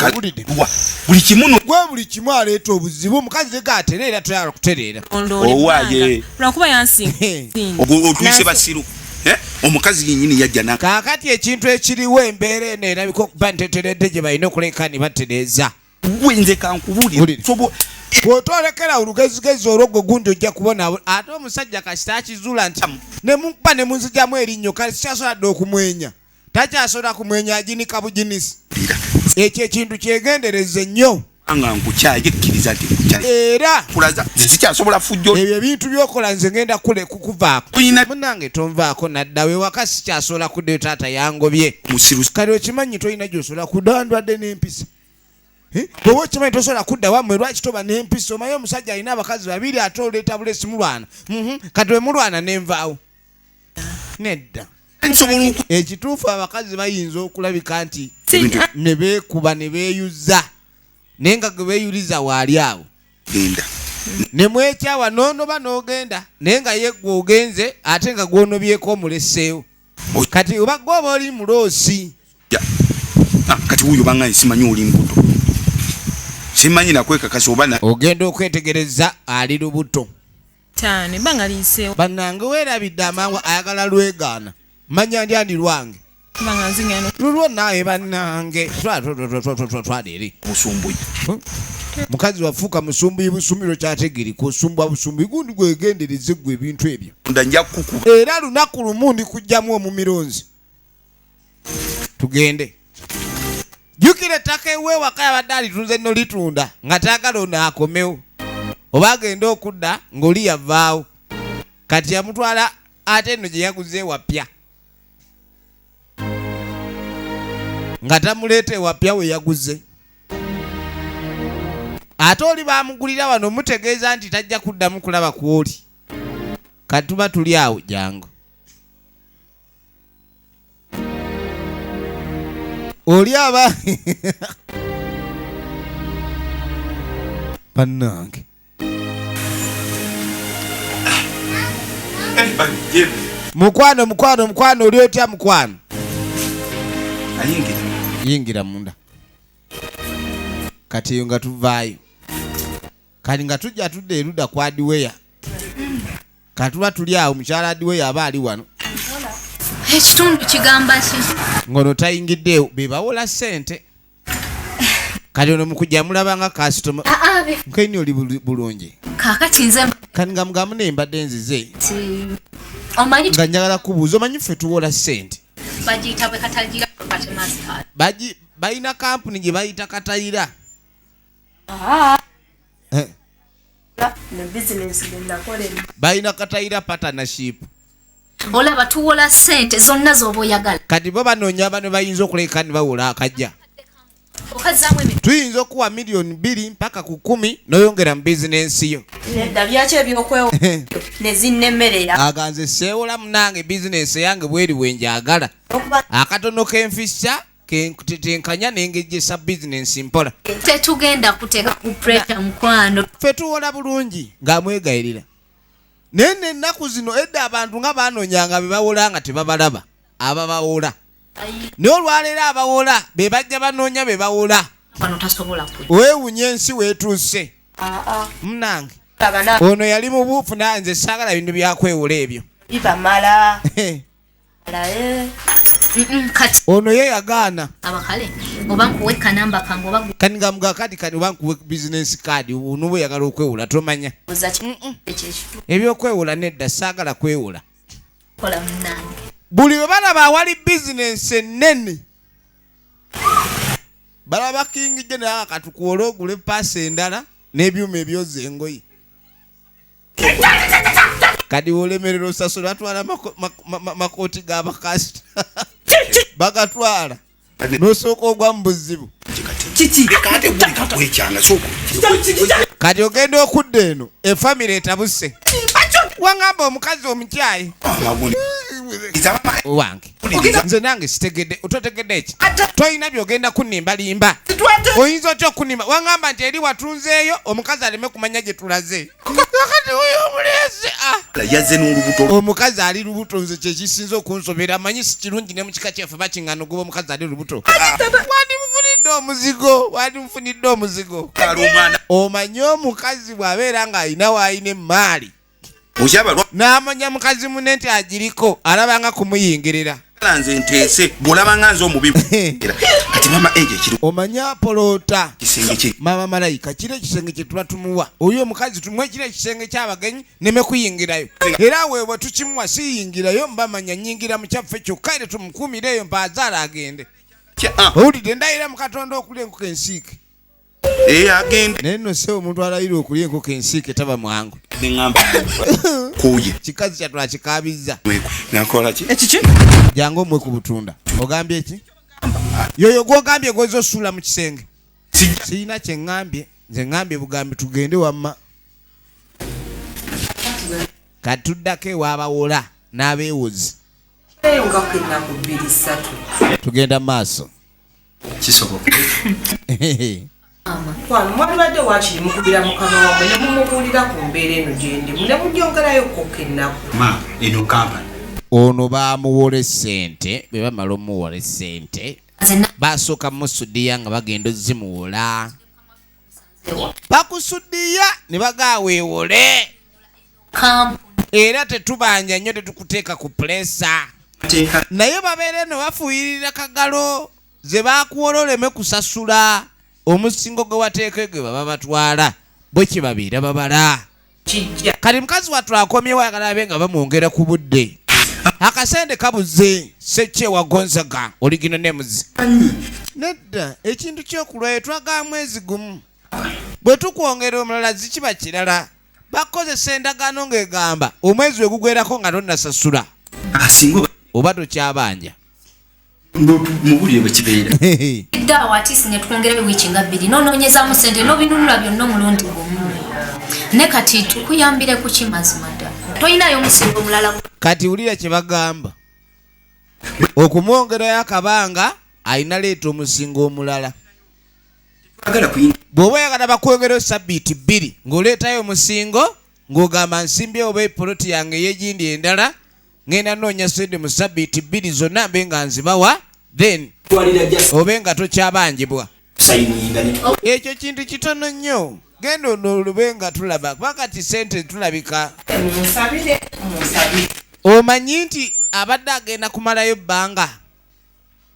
S2: buli kimu
S1: gwe buli kimu aleeta obuzibu omukazi tegatereera toyala kutereera
S2: owaye
S10: lwakuba yansinga
S2: otuyise basiru omukazi yenyini yajja
S1: kaakati ekintu ekiriwo embeera eno erabika okuba nteteredde gye balina okuleka ne batereeza
S2: wenze kankubulire
S1: bw'otolekera olugezigezi olwo gwe gundi ojja kubona ate omusajja kasita akizuula nti nemukuba ne munzijamu erinnyo kale sikyasobola dde okumwenya takyasobola kumwenya aginika buginisi ekyo ekintu kyegendereze nnyo
S2: nga nkukyayekkiriza
S1: era
S2: sikyasobola fujjo
S1: ebyo ebintu byokola nze ngenda kukuvaako munange tonvaako naddawe waka sikyasobola kuddeyo taata yangobye kale okimanyi tolina gyosobola kudandwadde n'empisa bwoba okimanyi tosobola kudda wammwe lwaki toba n'empisa omaye omusajja alina abakazi babiri ate oleeta bulesi mulwana kati we mulwana nenvaawo nedda ekituufu abakazi bayinza okulabika nti ne beekuba ne beeyuza naye nga gwe beeyuliza waali awo ne mwekyawa n'onoba n'ogenda naye nga ye gwe ogenze ate nga gwonobyeko omuleseewo kati oba gwe oba oli muloosi
S2: kati wuyo bangaye simanyi oli mbuto simanyi nakwekakasa oba
S1: ogenda okwetegereza ali lubuto
S10: cyane banga liseewo
S1: bannange weerabidde amangu ayagala lwegaana manya ndyandi lwange
S10: banga nzingeno
S1: lulwo naawe bannange twaleeri
S2: busumbuye
S1: mukazi wafuuka musumbi busumiro kyategeri kusumbwa busumbi gundi gwegendereze gwe ebintu ebyo
S2: ndanja kukuba
S1: era lunaku lumu ndi kujjamu omumironzi tugende jukira ettaka ew'ewaka yabadde alitunze nno litunda nga taagala ono akomewo oba agenda okudda ng'oli yavaawo kati yamutwala ate nno gye yaguze ewapya nga tamuleeta ewapya we yaguze ate oli bamugulira wano mutegeeza nti tajja kuddamu kulaba kwoli kati tuba tuli awo jangu oli aba bannange mukwano oli otya mukwano yingira munda kati eyo nga tuvaayo kati nga tujja tudde erudda kwa adiweya katuba tuli awo mukyala adiweya aba ali wano
S11: ekitundu kigamba ki
S1: ngono tayingiddeewo bebawola ssente kati ono mukujja mulabanga kasitoma nkaini oli bulungi
S11: kaakati nze
S1: kati nga mugamu nembadde nzize
S11: omanyi
S1: nga njagala kubuuza omanyi ffe tuwola ssente
S11: bagiyita bwe kataligira patemaster
S1: balina kampuni gye bayita katayira balina katayira partnership
S11: olaba tuwola ssente zonna z'oba oyagala
S1: kati bo banoonya bano bayinza okuleka ne bawola akajja
S11: okazaamu emi
S1: tuyinza okuwa miliyoni 2 mpaka ku 10 n'oyongera mu bizinensi yo
S8: nedda byaki ebyokwewo ne zinnemerera
S1: aganze seewola munange bizinensi yange bweri bwenjagala akatono kenfissa tenkanya nengejesa bizinensi mpola
S11: tetugenda kuteeka ku pressure mukwano
S1: ffe tuwola bulungi ng'amwegayirira naye n'ennaku zino edda abantu nga banoonyanga be bawola nga tebabalaba ababawola naye olwaleero abawola be bajja banoonya be bawola
S11: wano tasobola
S1: weewunya ensi weetuuse munange ono yali mu buufu nanze saagala bintu byakwewola ebyo
S8: bibamala
S11: kati
S1: ono ye yagaana
S11: abakale oba nkuwe kanamba kange oba
S1: kati nga mugakati kati oba nkuwe bizinensi kaadi ono bwe yagala okwewola tomanya ebyokwewola nedda saagala kwewola
S11: kola munange
S1: buli we balaba awali bizinensi ennene balaba kingijje naye akatukuwola ogule paasi endala n'ebyuma ebyoza engoyi kadi wolemerera osasula batwala makooti g'abakasita bagatwala n'osooka ogwa mu buzibu kati ogenda okudda eno efamire etabuse wangamba omukazi omukyayi wange nze nange sitegedde ototegedde eki toyina byogenda kunimbalimba oyinza otya okunimba wangamba nti eri watunzeeyo omukazi aleme kumanya gye tulaze kati oyo omulezi
S2: yazze n'olubuto
S1: omukazi ali lubuto nze kyekisinza okunsobera amanyi si kirungi ne mu kika kyaffe bakingano goba omukazi ali lubuto wandimufunidde omuzigo omanyi omukazi bw'abeera ng'alina w'alina emaali n'amanya mukazi munne nti agiriko alabanga kumuyingirira
S2: nze nteese bw'olabanga nze omubibu kati mama eje ekiri
S1: omanya poloota
S2: kisenge kye
S1: mama malayika kiri ekisenge kye tuba tumuwa oyo omukazi tumuwa ekiri ekisenge ky'abagenyi neme kuyingirayo era weebwe tukimuwa siyingirayo mbamanya nyingira mu kyaffe kyokka ere tumukuumireeyo mpaazaala agende owulidde ndayira mu katonda okulya enkoko ensiike
S2: agende
S1: naye nno se omuntu alayira okulya enkoko ensiike taba mwangu
S2: neŋŋamba kuye
S1: kikazi kyatula kikaabizza
S2: nakola ki
S1: ekiki jangu omwe ku butunda ogambye eki yoyo gwogambye gwoza osuula mu kisenge sirina kyeŋŋambye nze ŋŋambye bugambi tugende wamma kati tuddako ewabawola n'abeewozi tugenda mu maaso
S2: kisoboka
S3: mwalibadde wakiri mukubira mukama wamwe ne mumubuulira ku mbeera eno gyendi ne mugyongerayo kokka ennaku
S7: eno kampani
S1: ono baamuwola essente bwe bamala omuwola essente basooka musudiya nga bagenda ozimuwola bakusudiya ne bagaaweewole era tetubanja nnyo tetukuteeka ku pulesa naye babeere eno bafuuyirira kagalo ze baakuwola oleme kusasula omusingo gwe wateeke gwe baba batwala bwe kibabeera babala kati mukazi wattu akomyewo ayagala abe nga bamwongera ku budde akasente kabuze sekyewa gonzaga oligino nemuzi nedda ekintu kyokulwayo twagaa mwezi gumu bwe tukwongera omulala zikiba kirala bakozesa endagaano ng'egamba omwezi we gugwerako nga tonnasasula oba tokyabanja
S7: mubulire bwe kibeera
S11: ddawo ati singa twongerayo wiiki nga 2 nonoonyezaamu sente n'obinunula byonna omulundi gumu ne kati tukuyambire ku kimazima ddala toyinayo omusingo omulala
S1: kati wulira kye bagamba okumwongerayo akabanga ayina leeta omusingo omulala bw'oba oyagala bakwongerayo sabbiiti 2 ng'oleetayo omusingo ng'ogamba nsimbye oba epoloti yange ey'egindi endala ngenda noonya sente mu sabbiiti 2 zonna mbe nga nzibawa then obe nga tokyabangibwa ekyo kintu kitono nnyo genda onoolube nga tulaba bakati sente tulabika omanyi nti abadde agenda kumalayo bbanga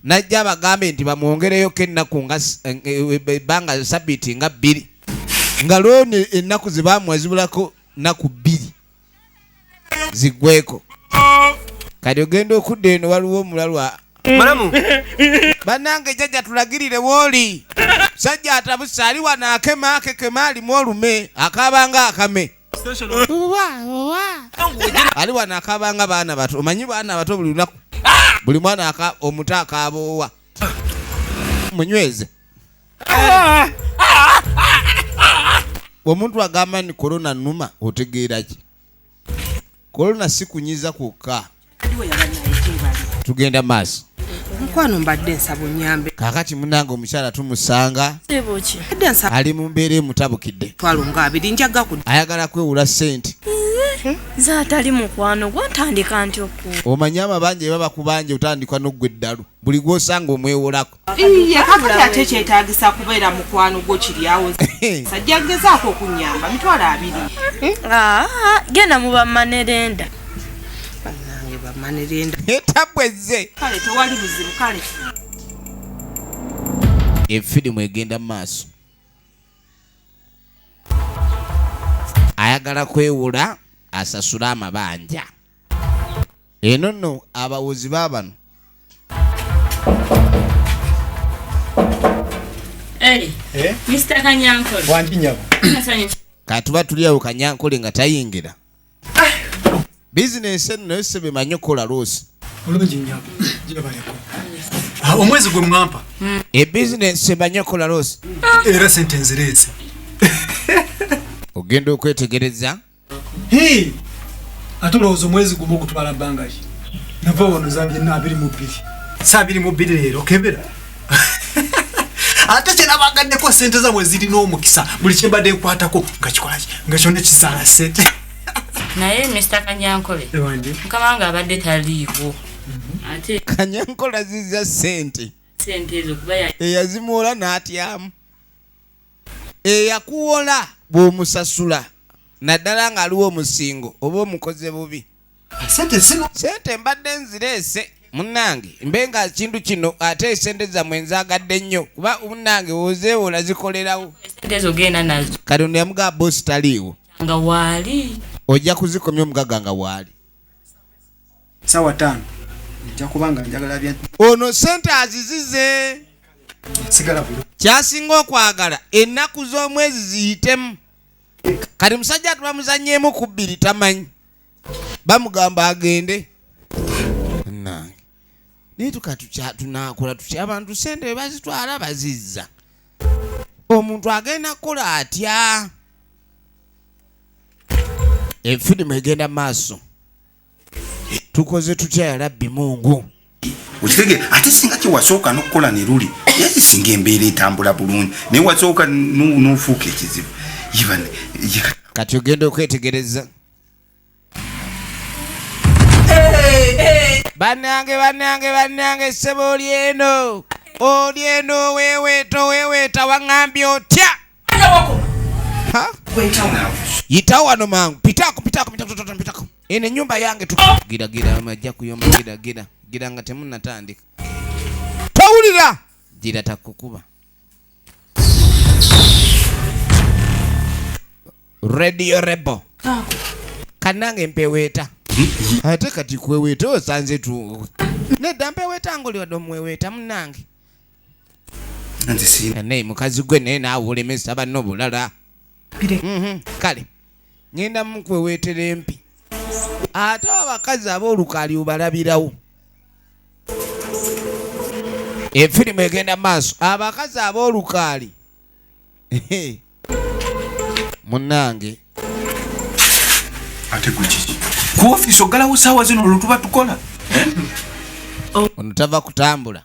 S1: najja abagambe nti bamwongereyoko ennaku ebbanga sabbiiti nga 2 nga lwone ennaku ze bamuwa zibulako nnaku 2 ziggweko kati ogenda okudda eno waliwo omulalwa
S6: Malamu
S1: bannange jjajja tulagirire wooli sajja atabusa ali wano akema akekema alimu olume akabanga akame ali wano akabanga baana bato omanyi baana bato buli lunaku buli mwana omuto akaboowa munyweze omuntu agamba ni korona nnuma otegeera ki korona si kunyiza kwokka tugenda maaso
S3: mukwano mbadde nsaba onyambe
S1: kakati munange omukyala tumusanga ali mu mbeera emutabukidde
S3: twalo nga 2 njaga ku
S1: ayagala kwewula sente
S10: nze atali mukwano gwantandika nti oku
S1: omanyi amabanja baba kubanja otandikwa n'oggwe eddalu buli gw'osanga omwewolako
S3: kakati ate kyetaagisa kubeera mukwano gwo kiryawo sajja gezaako okunyamba mitwalo 2
S10: genda mu bamanerenda
S3: bamanerenda
S1: etabwezze
S3: kale tewali buzibu kale
S1: efirimu egenda mu maaso ayagala kwewula asasula amabanja eno nno abawozi baabano
S10: Mr. Kanyankole
S9: wandinyabo
S1: katuba tuliawo Kanyankole nga tayingira bizinesi eno nayo sebe manyi okukola loosi
S9: olungi nyabo girabaleko omwezi gwe mwampa
S1: ebizinesi emanyi okukola loosi
S9: era sente nzireese
S1: ogenda okwetegereza
S9: ate olowooza omwezi gumu ogutwala bbanga ki nava wano zambye 22 saa 22 leero kebera ate kyenabaagaddeko sente zamwe zirina omukisa buli kyembadde nkwatako nga kikolaki nga kyonna kisaala sente
S10: naye Mr. Kanyankole mukama wange abadde taliiwo ate
S1: Kanyankole azizza sente
S10: ezo kuba
S1: eyazimuwola n'atyamu eyakuwola bw'omusasula naddala ng'aliwo omusingo oba omukoze bubi sente mbadde nzireese munnange mbe nga kintu kino ate esente zammwe nzaagadde nnyo kuba munnange wozeewola zikolerawo
S10: sente ezo genda nazo
S1: kati ono yamugaba boosi taliiwo
S10: nga waali
S1: ojja kuzikomya omugaga nga waali
S9: sawa 5 nja kubanga njagala bya
S1: ono sente azizize
S9: sigala bulu
S1: kyasinga okwagala ennaku z'omwezi ziyitemu kati musajja ati bamuzanyeemu ku 2 tamanyi bamugamba agende nange naye tunakola tutya abantu sente bwe bazitwala bazizza omuntu agenda kukola atya efirimu egenda maaso tukoze tutya ya Rabbi Mungu
S2: ukitege ate singa kiwasooka n'okukola ne luli yali singa embeera etambula bulungi naye wasooka n'ofuuka ekizibu
S1: kati ogenda okwetegereza bannange ssebo olyeno weeweeta waŋŋambye otya yitawo wano mangu pitako eno ennyumba yange gira amajja kuyomba gira nga temunnatandika towulira gira takukuba Radio Rebel. Kanange mpeweta. Ate kati kweweta osanze tu. Nedda mpeweta ngoli wado mweweta munange.
S2: Nze sina.
S1: Ne mukazi gwe ne naawe olemesa banno bulala. Kale. Ngenda mukwewetera empi. Ate abakazi ab'olukaali obalabirawo. Efirimu egenda maaso. Abakazi ab'olukaali. Munange.
S2: Ate kuchiki. Ku office ogalawo saawa zino olutuba tukola.
S1: Ono tava kutambula.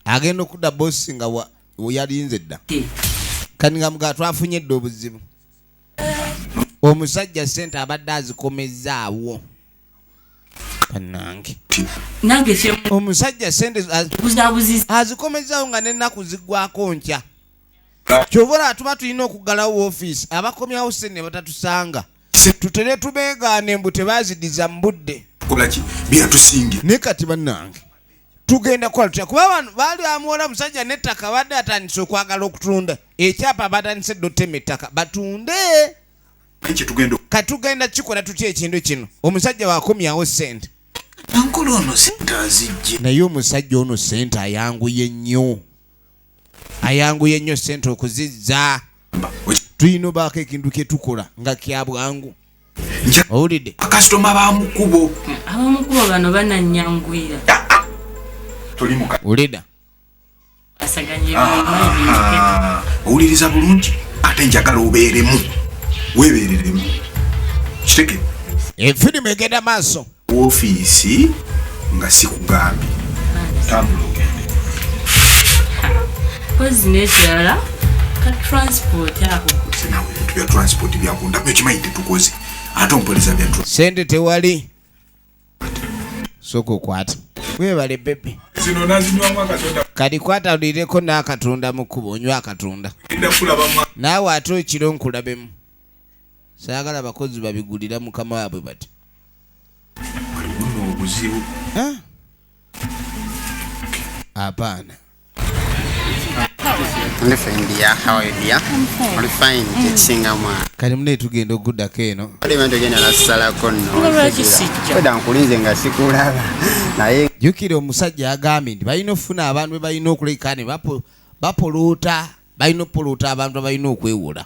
S1: Agenda okudda bosi nga yalinze dda. Kani nga muga twafunye dda obuzibu. Omusajja sente abadde azikomezzaawo. Kanange.
S10: Nange kye
S1: omusajja sente azikomezzaawo nga n'ennaku ziggwako nkya. Kyobora atuba tulina okugalawo office abakomyawo sente batatusanga. Tutere tubeegaane mbu tebazidiza mu budde.
S2: Kolaki bya tusinge.
S1: Ne kati bannange. Tugenda kwa tutya kuba abantu bali amuola musajja n'ettaka badde atandise okwagala okutunda. Ekyapa batandise dotema ettaka batunde. Katugenda kikola tutya ekintu kino. Omusajja wakomyawo sente.
S2: Ankolo ono sente azijje.
S1: Naye omusajja ono sente ayanguye nnyo. Ayanguye nnyo sente okuzizza. Tuyino baako ekintu kye tukola nga kya bwangu. Owulidde?
S2: Bakasitoma baamukubo.
S10: Abamukubo bano bananyangwira.
S1: Owulidda?
S10: Asaganye
S2: owuliriza bulungi ate njagala obeeremu. Weebeereremu. Kiteke.
S1: Efirimu egenda maaso.
S2: Ofiisi nga sikugambye. Tambula ogende.
S10: Kozi n'ekirala ka transport ako.
S2: Nawe ebintu bya transport byakunda byekimanyi tetukoze. Ate ompoliza bya transport.
S1: Sente tewali. Soko okwata. Weebale bebe.
S2: Zino nazinywamu akatonda.
S1: Kati kwata olireko n'akatunda mu kkubo onywa akatunda.
S2: Enda kulaba mwa.
S1: Naawe ate ekiro nkulabemu. Saagala abakozi babigulira mukama waabwe bati.
S2: Buno obuzibu.
S1: Apana.
S12: I'm fine, dear. How are you, dear? I'm fine. Kisinga mwa.
S1: Kali mune tugenda okuddako eno.
S12: Bali bantu genda nasalako nno. Oda nkulinze nga sikulaba. Naye
S1: jukira omusajja agambye nti balina okufuna abantu be balina okuleka ne bapoluuta. Balina okupoluuta abantu abalina okwewola.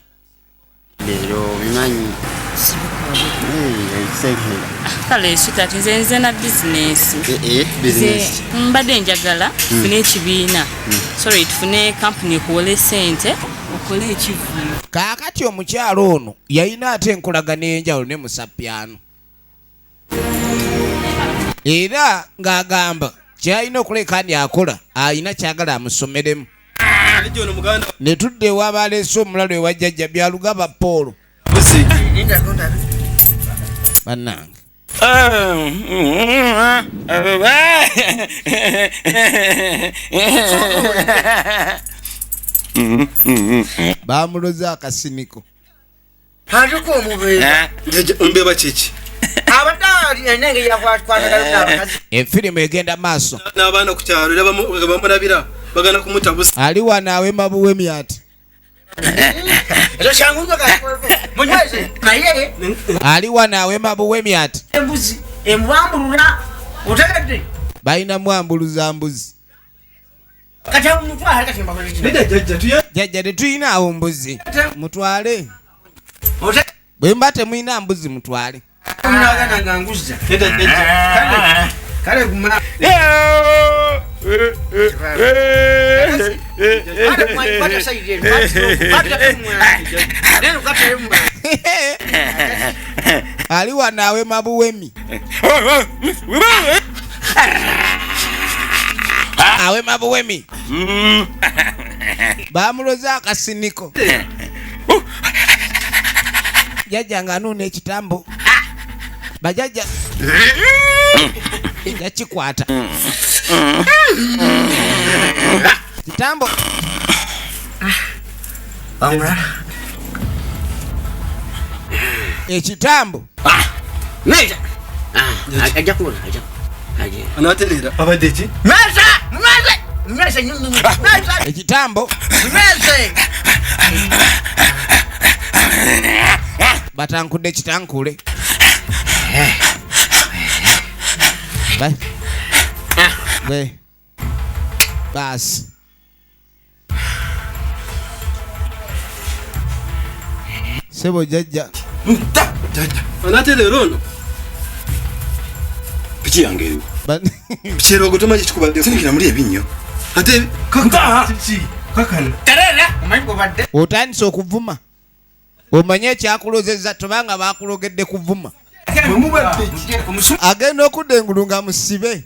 S12: Leero bimanyi.
S10: Kale sweetheart nze na business.
S12: Business.
S10: Mbadde njagala tufune ekibiina. Sorry tufune company okuwola sente okola ekivuyo.
S1: Kaakati omukyalo ono yalina ate enkolagana enjawulo ne Musapiano. Era ng'agamba kyalina okuleka ani akola alina kyagala amusomeremu. Ne tudde ewabaleese omulalo ewajjajja byalugaba Paul. Bannange. Bamuloza akasiniko.
S4: Hajuko omubeera.
S6: Mbeba kiki?
S4: Abadali enenge yakwatagala.
S1: Efirimu egenda maaso.
S6: N'abaana ku kyalo era bamulabira bagana kumutabusa.
S1: Ali wanawe mabuwe myati.
S4: Ezo shanguzo ka. Munyaze. Naye.
S1: Ali wanawe mabuwe myati.
S4: Embuzi. Embwambulula. Otegedde.
S1: Baina mwambuluza mbuzi.
S4: Kata mutwale kati mbakole.
S6: Nida
S1: Jajja tetuyina awo mbuzi. Mutwale. Bwe mbate mwina mbuzi mutwale.
S4: Mnagana nganguza. Kale kuma.
S1: Ali wanawe mabuwemi. Awe mabuwemi. Bamuloza akasiniko. Jajja nga nuna ekitambo. Bajajja. Yakikwata. Kitambo. Ekitambo.
S4: Meja. Ajja kuona, ajja.
S6: Anatelera. Abadde ki?
S4: Mesa nyungu.
S1: Ekitambo.
S4: Mesa.
S1: batankudde kitankule basi sebo jajja
S6: anate leero ono piki yange eriwo kirogo tomanyi kikubadde sinikira muli ebinnyo ate
S1: otandise okuvuma omanye ekyakulozeza tobanga bakulogedde kuvuma agenda okudengulu nga musibe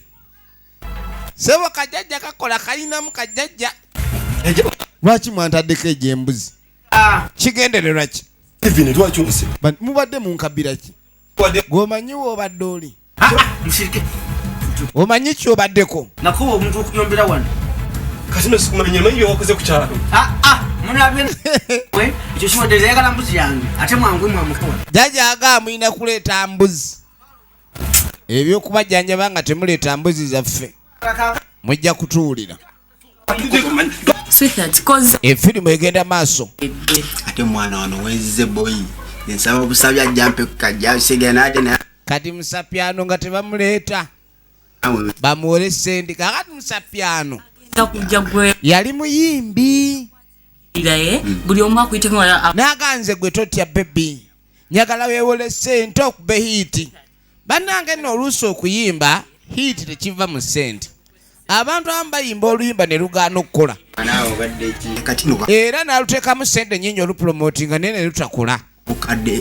S1: sebo kajajja kakola kalinamu kajajja lwaki mwantadeko egyembuzi kigendererwa ki mubadde munkabira ki gwomanyiwo obadde oli omanyi kyobaddeko
S4: nakuba omuntu okuyombera wano
S6: kasino sikumanya manyi byowakoze ku kyalo
S4: ekyo kiwadde yagala mbuzi yange ate mwangu mwamukola
S1: jajja agamwina kuleeta mbuzi ebyokubajjanjaba nga temuleeta mbuzi zaffe mujja kutuwulira efirimu egenda maaso
S12: ate mwana wano wenzize boyi ensaba obusabi ajjampe kukajja sigena
S1: kati musapyano nga tebamuleeta bamuwole sente kakati musapyano yali muyimbi
S10: buli omu akuyiteko
S1: naganze gwe totya bebi njagala weewole sente okube hiiti bannange nno oluusi okuyimba hiiti tekiva mu sente abantu abamu bayimba oluyimba ne lugaana okukola era naluteekamu sente nyingi olupromotinga naye ne lutakola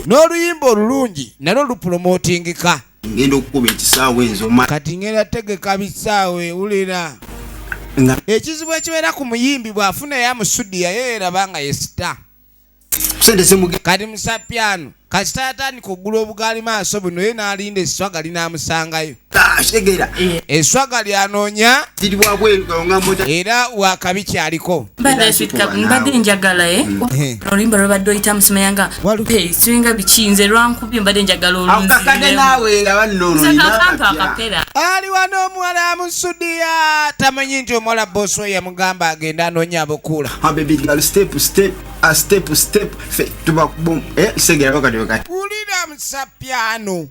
S1: n'oluyimba olulungi nalwo lupromotingika
S12: ngenda okukuba ekisaawe enzoma
S1: kati ngenda tegeka bisaawe wulira ekizibu ekibeera ku muyimbi bw'afuna eyamusudiya yeeraba nga yesita kati musapyano kasita atandika okugula obugaali maaso buno ye n'alinda eswagali n'amusangayo eswagali anoonya era wakabi kyaliko
S10: mbadde njagala oluyimba lwebadde oyita musemayanga siringa bikinze lwankubye mbadde njagala olunziremuakapera
S1: ali wano omuwala amusudiya tamanyi nti omuwala bosi we yamugamba agenda anoonya abukula ulira musapyano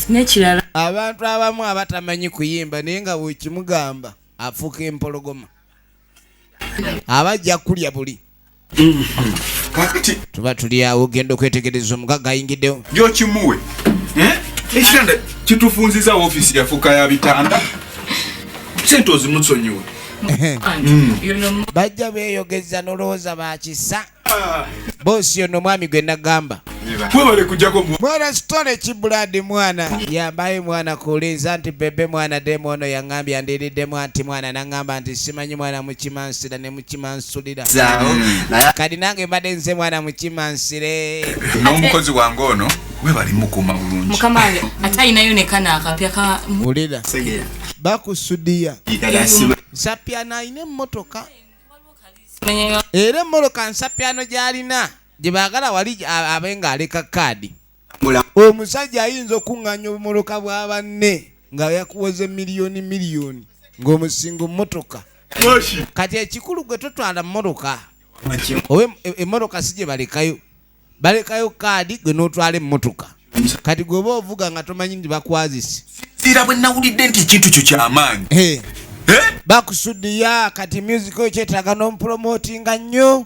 S10: nekirala
S1: abantu abamu abatamanyi kuyimba naye nga bwekimugamba afuuka empologoma abajja kulya buli tuba tuli awo genda okwetegereza omugaga ayingiddewo
S13: gyokimuwe ekitanda kitufunziza ofiisi yafuuka ya bitanda sente ozimusonyiwe
S1: bajja beeyogeza nolowooza bakisa boosi ono mwami gwe nagamba
S13: webale kujjako
S1: mwana sitone kibuladi mwana yambaye mwana kuuliza nti bebe mwana demu ono yaŋŋambye andiriddemu anti mwana naŋŋamba nti simanyi mwana mukimansira ne mukimansulira kati nange mbadde nze mwana mukimansire
S13: n'omukozi wange ono webali mukuma bulungi
S10: mukama wange ate ayinayo nekana akapya ka
S1: ulira bakusudiya nsapyano alina emmotoka era emmoloka nsapyano gy'alina gye baagala wali abe ng'aleka kaadi omusajja ayinza okuŋŋanya obumoloka bwa banne nga yakuwoze miliyoni ng'omusinga mmotoka kati ekikulu gwe totwala mmotoka oba emmotoka si gye balekayo kaadi gwe n'otwala emmotoka kati gweoba ovuga nga tomanyi nti bakwazise
S13: sira bwe nawulidde nti ekintu kyo kyamaanyi
S1: bakusudiya kati music oyo kyetaaga n'omupromotinga nnyo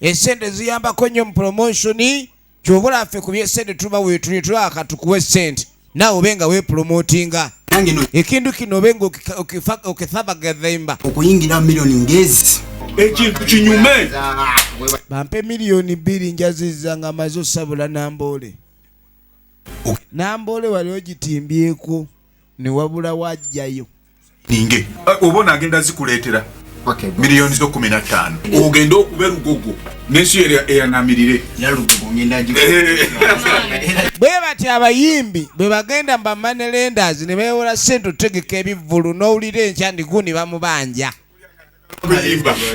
S1: esente ziyambako nnyo mu promotioni kyobula ffe ku byesente tuba weetuli tulaka tukuwe sente naawe obe nga weepromotinga ekintu kino obe nga okithabagazemba
S12: okuyingira miliyoni ngezi
S13: ekintu kinyume
S1: bampe miliyoni 2 njaziza nga amaze osabula namboole namboole wali ogitimbyeko ne wabula wajjayo
S13: ninge oba onagenda zikuleetera miliyoni zo 15 ogenda okuba lugogo n'ensi eyanamirire
S1: bwe bati abayimbi bwe bagenda mbamanelendas ne beewola sente otegeka ebivvulu n'owulira enkya ndiguni bamubanja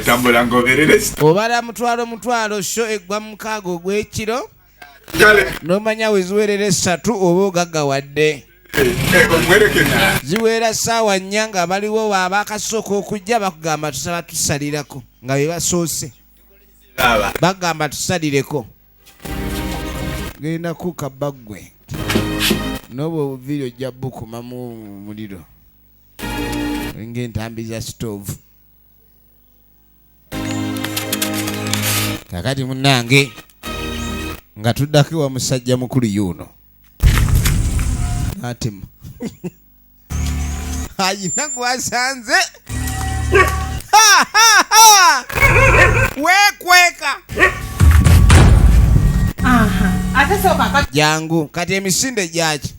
S13: tambula ngoberere
S1: obala mutwalo sho eggwa mukaaga ogw'ekiro n'omanya we ziwerera 3 oba ogaggawadde ziweera ssaawa 4 nga baliwo baabakasooka okujja bakugamba tusaba tusalirako nga be basoose bagamba tusalireko genda kuka baggwe nobo video jabbuku mamu muliro ng'entambi za stove kakati munnange nga tuddako wa musajja mukulu yuno atema ayina gwasanze wekweka jangu kati emisinde gyaki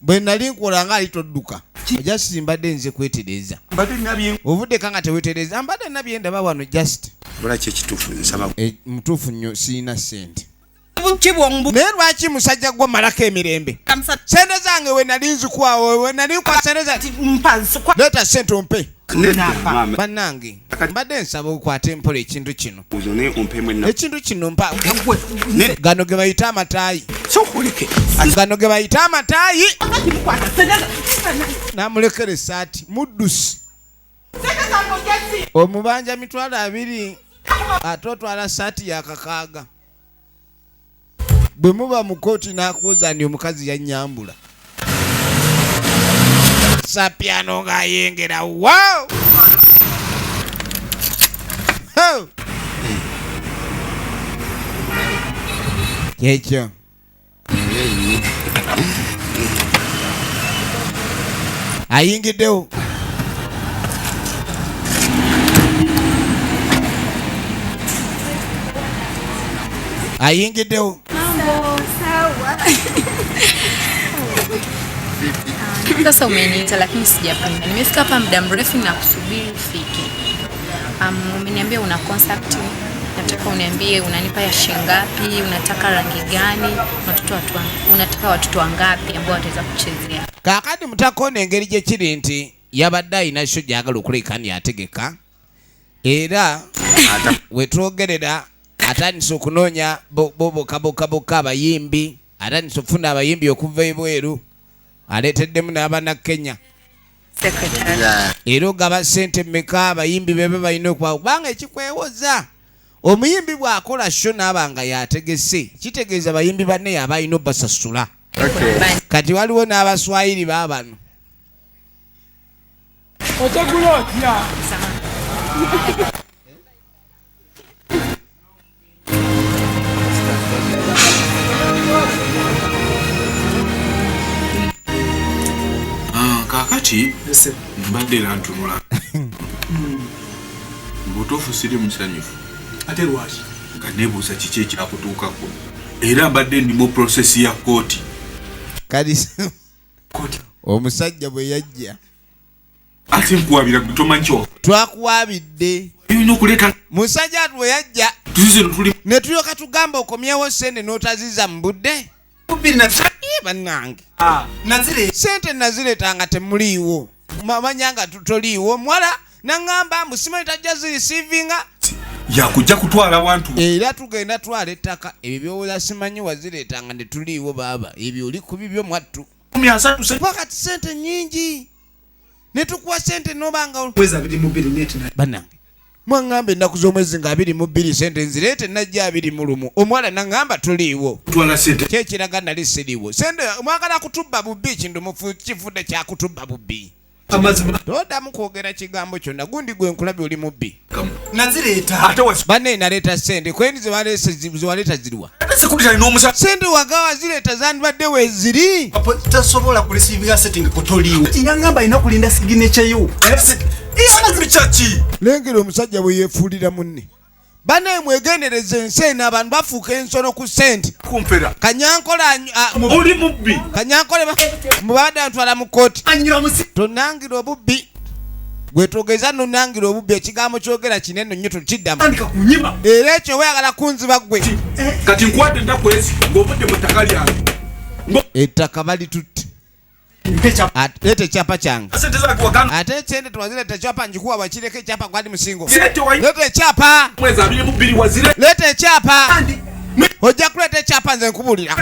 S1: bwe nali nkola nga alitodduka just mbadde nze kwetereza ovudde kanga tewetereza mbadde nabyendaba wano just
S2: lwaki ekituufu nsaba
S1: mutuufu nnyo siina sente naye lwaki musajja gwo malako emirembe sente zange we nali nzikwawo we nali nkwa sente leeta sente ompe bannange mbadde nsaba okwata empola ekintu kino ekintu kino mpa gano ge bayita amataayi gano ge bayita amataayi namulekera esaati muddusi omubanja 200 ate otwala saati yakakaaga bwe muba mu kooti n'akubuuza ndi omukazi yannyambula sapiano ng'ayengera wow kyekyo ayingiddewo ayingiddewo
S14: sasa umeniita lakini sijapenda. Nimefika hapa muda mrefu na kusubiri ufike. Umeniambia una contact, nataka uniambie unanipa ya shingapi, unataka rangi gani, unataka watoto wangapi ambao wataweza kuchezea.
S1: Kakati mutakone engeri gye kiri nti yabadde ayina kyo gyagala okulekani ategeka era wetwogerera atandise okunoonya bobokabokaboka abayimbi atandise okufuna abayimbi okuva ebweru aleeteddemu n'abana Kenya era ogaba ssente mmeka abayimbi bebe balina okuba kubanga ekikwewoza omuyimbi bw'akola sho n'abanga yategese kitegeeza abayimbi banne yaba alina obbasasula kati waliwo n'abaswayiri baabano
S9: otegula otya
S13: kakati mbadde era ntunula butuufu siri musanyufu
S9: ate lwaki
S13: nga neebuuza kiki ekyakutuukako era mbadde ndi mu process ya kooti
S1: kati omusajja bwe yajja
S13: ate nkuwabira tomanyi kyo
S1: twakuwabidde
S13: olina okuleeta
S1: musajja ati bwe yajja ne tulyoka tugamba okomyewo sente n'otaziza mu budde bannange sente nazireetanga temuliiwo mamanya nga toliiwo muwala naŋŋamba musimanyi tajja zirisiivinga
S13: yakujja kutwala wantu
S1: era tugenda twala ettaka ebyo byowooza simanyi wazireetanga ne tuliiwo baaba ebyo oli ku bibyo mwattu kati sente nnyingi ne tukuwa sente nobanga bannange mwaŋŋamba ennaku z'omwezi nga 22 sente nzireete najja 21 omuwala naŋŋamba tuliiwo kyekiraga nali siriiwo sente mwagala kutubba bubbi kindu kifudde kyakutubba bubbi toddamu kwogera kigambo kyonna gundi gwe nkulabye oli mubbi banne naleeta sente kweni zewaleeta ziriwa sente wagawa zireeta zandibadde weeziri
S9: tasobola kulesivinga setting kotoliiwo yaŋŋamba alina okulinda siginekyeyo
S1: lengera omusajja bwe yeefuulira munne bane mwegendereze ensi eno abantu bafuuka ensono ku sente kanyankola
S13: oli mubbi
S1: kanyankole mubadde antwala mu kooti tonangira obubbi gwe togeza nonangira obubbi ekigambo kyogera kinene nnyo tokiddamu era ekyo weyagala kunziba ggwe
S13: kati nkuwadde ndakwezi ng'ovudde mu ttaka lyange
S1: ettaka balitutte leeta ekyapa kyange ate sente tewazireta ekyapa njikuwa wakireko ekyapa gwali musingo leeta ekyapa leeta ekyapa ojja kuleeta ekyapa nze nkubuulira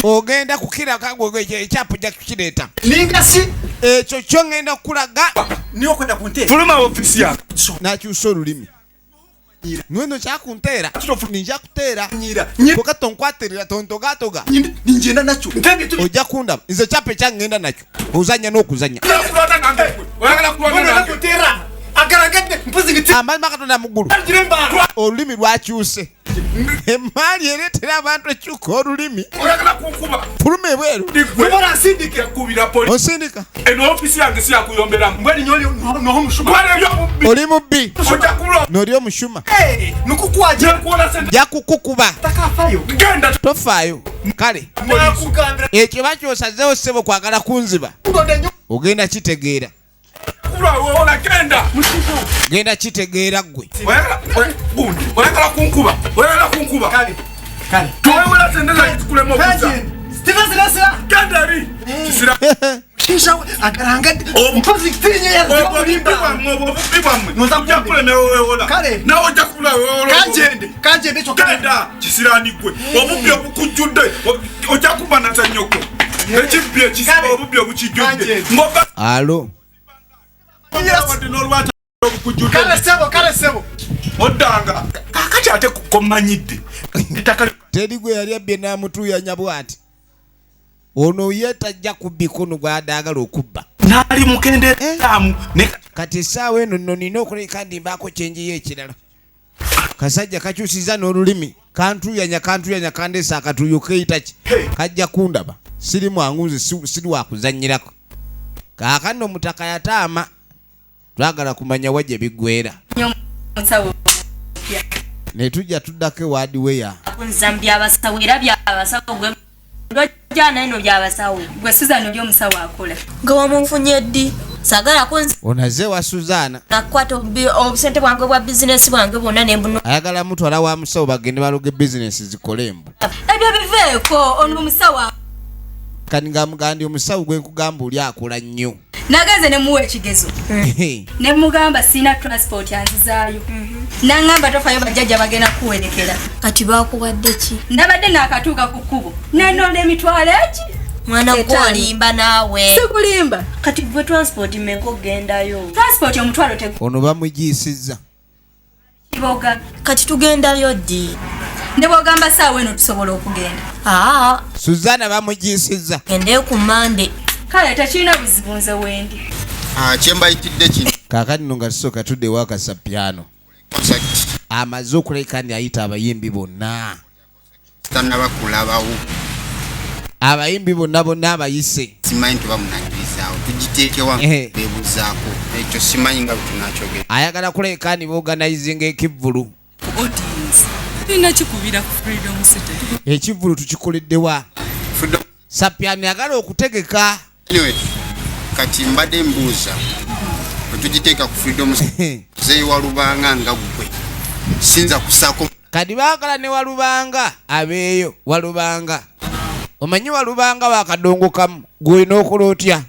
S1: ogenda kukira ekyapa ojja kukireeta ekyo kyo ngenda kulaga
S6: niyo kwenda kunteera fuluma ofisi ya
S1: nakyusa olulimi nweno kyakunteera ninja kuteera koka tonkwatirira tontogatoga
S6: ninjenda nakyo
S1: ojja kundaba nze kyapa ekyangenda nakyo ozanya n'okuzanya amazima katonda muggulu olulimi lwakyuse emaali ereetera abantu ekyuka olulimi fuluma ebweru osindika oli mubbi n'oli omushuma jakukukuba tofaayo kale ekyo bakyosazeewo ssebo kwagala kunziba ogenda kitegeera genda kitegeera gwe
S13: oyagala kunkuba towewola sendeza yitukulemu okuza gandari kisira
S6: omukozi tinye
S13: genda kisirani gwe obubbi obukujjudde ojja kubanasa nyoko ekibbi ekisiba obubbi obukijjudde
S1: alo
S6: kale sebo
S13: oddanga kakati ate komanyidde
S1: teri gwe yali abbye n'amutuyanya bw'ati ono ye tajja kubbikono gw'adaagala okubba
S6: nali mukendeeramu
S1: kati essaawa eno nno nina okuleka ndimbaako kyenjiyo ekirala kasajja kakyusiza n'olulimi kantuyanya kandeesa akatuyo keeyitaki kajja kundaba siri mwangu nze siri wakuzannyirako kaakano omutaka yataama twagala kumanya wajja biggwera ne tujja tuddako ewaadi weya
S11: nzambya abasawo era byabasawo gwe lwajjana eno byabasawo
S5: gwe Suzana oli omusawo akola
S11: nga wamunfunye ddi sagala kunzi
S1: onaze wa Suzana
S11: nakwata obusente bwange bwa bizinesi bwange bwonna nembuno
S1: ayagala mutwala wa musawo bagende baloge bizinesi zikole embu
S11: ebyo biveeko ono omusawo
S1: kani nga mugandi omusawo gwe nkugamba oli akola nnyo
S5: nagenze ne muwa ekigezo ne mugamba sina transport yanzizaayo nangamba tofayo bajjajja bagenda kuwerekera
S11: kati bakuwadde ki
S5: nabadde naakatuuka ku kkubo nenonda emitwalo eki
S11: mwana gwolimba naawe
S5: sikulimba
S11: kati gwe transport menko gendayo
S5: transport omutwalo
S1: ono bamugiisizza
S5: kiboga
S11: kati tugendayo ddi
S5: ne bwogamba saawa eno tusobola okugenda
S1: Suzana bamugiisizza
S11: gende ku Mande
S5: kale tekirina buzibu nze wendi
S12: kyembayitidde kino
S1: kaakati no nga tusooka tuddewo akasa piano amaze okuleka ndi ayita abayimbi bonna
S12: tanabakulabawo
S1: abayimbi bonna abayise
S12: simanyi tebamunagirizawo tugiteekewa bebuzaako ekyo simanyi nga bwetunakyogera
S1: ayagala kuleka ndi boganizinga ekivvulu
S10: tulina kikubira ku Freedom City
S1: ekivvulu tukikoleddewa sapiano yagala okutegeka
S12: kati mbadde mbuuza bwetugiteeka ku Freedom City zeewalubanga nga gwe sinza kusaako
S1: kati baagala ne walubanga abeeyo walubanga omanyi walubanga wakadongo kamu gwolina okola otya